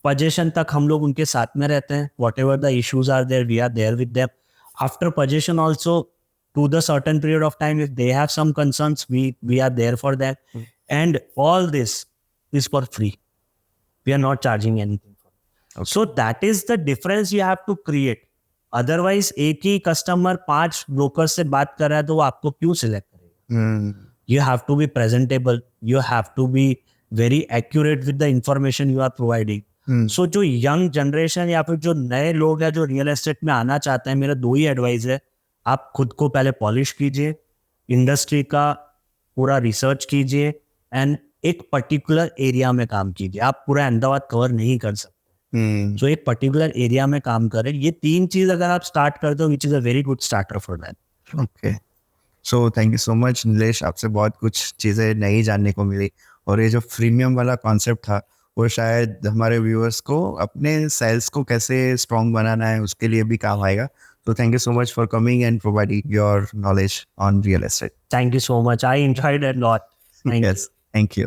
possession तक हम लोग उनके साथ में रहते हैं, whatever the issues are there we are there with them, after possession also to the certain period of time, if they have some concerns, we are there for that. And all this is for free. We are not charging anything for it. Okay. So that is the difference you have to create. Otherwise, एक ही customer 5 broker से बात कर रहा है तो वो आपको क्यों सिलेक्ट करेगा? You have to be presentable. You have to be very accurate with the information you are providing. So जो यंग जनरेशन या फिर जो नए लोग हैं जो रियल एस्टेट में आना चाहते हैं, मेरा 2 ही एडवाइस है, आप खुद को पहले पॉलिश कीजिए, इंडस्ट्री का पूरा रिसर्च कीजिए, एंड एक पर्टिकुलर एरिया में काम कीजिए। आप पूरा अहमदाबाद कवर नहीं कर सकते, जो एक पर्टिकुलर एरिया में काम करें। ये 3 चीज अगर आप स्टार्ट कर दो, विच is a very good starter for that. Okay, so thank you so much Nilesh, आपसे बहुत कुछ चीज़ें नई जानने को मिली, और ये जो फ्रीमियम वाला कॉन्सेप्ट था वो शायद हमारे व्यूअर्स को अपने सेल्स को कैसे स्ट्रॉन्ग बनाना है उसके लिए भी काम आएगा। So thank you so much for coming and providing your knowledge on real estate. Thank you so much. I enjoyed it a lot. Yes, thank you.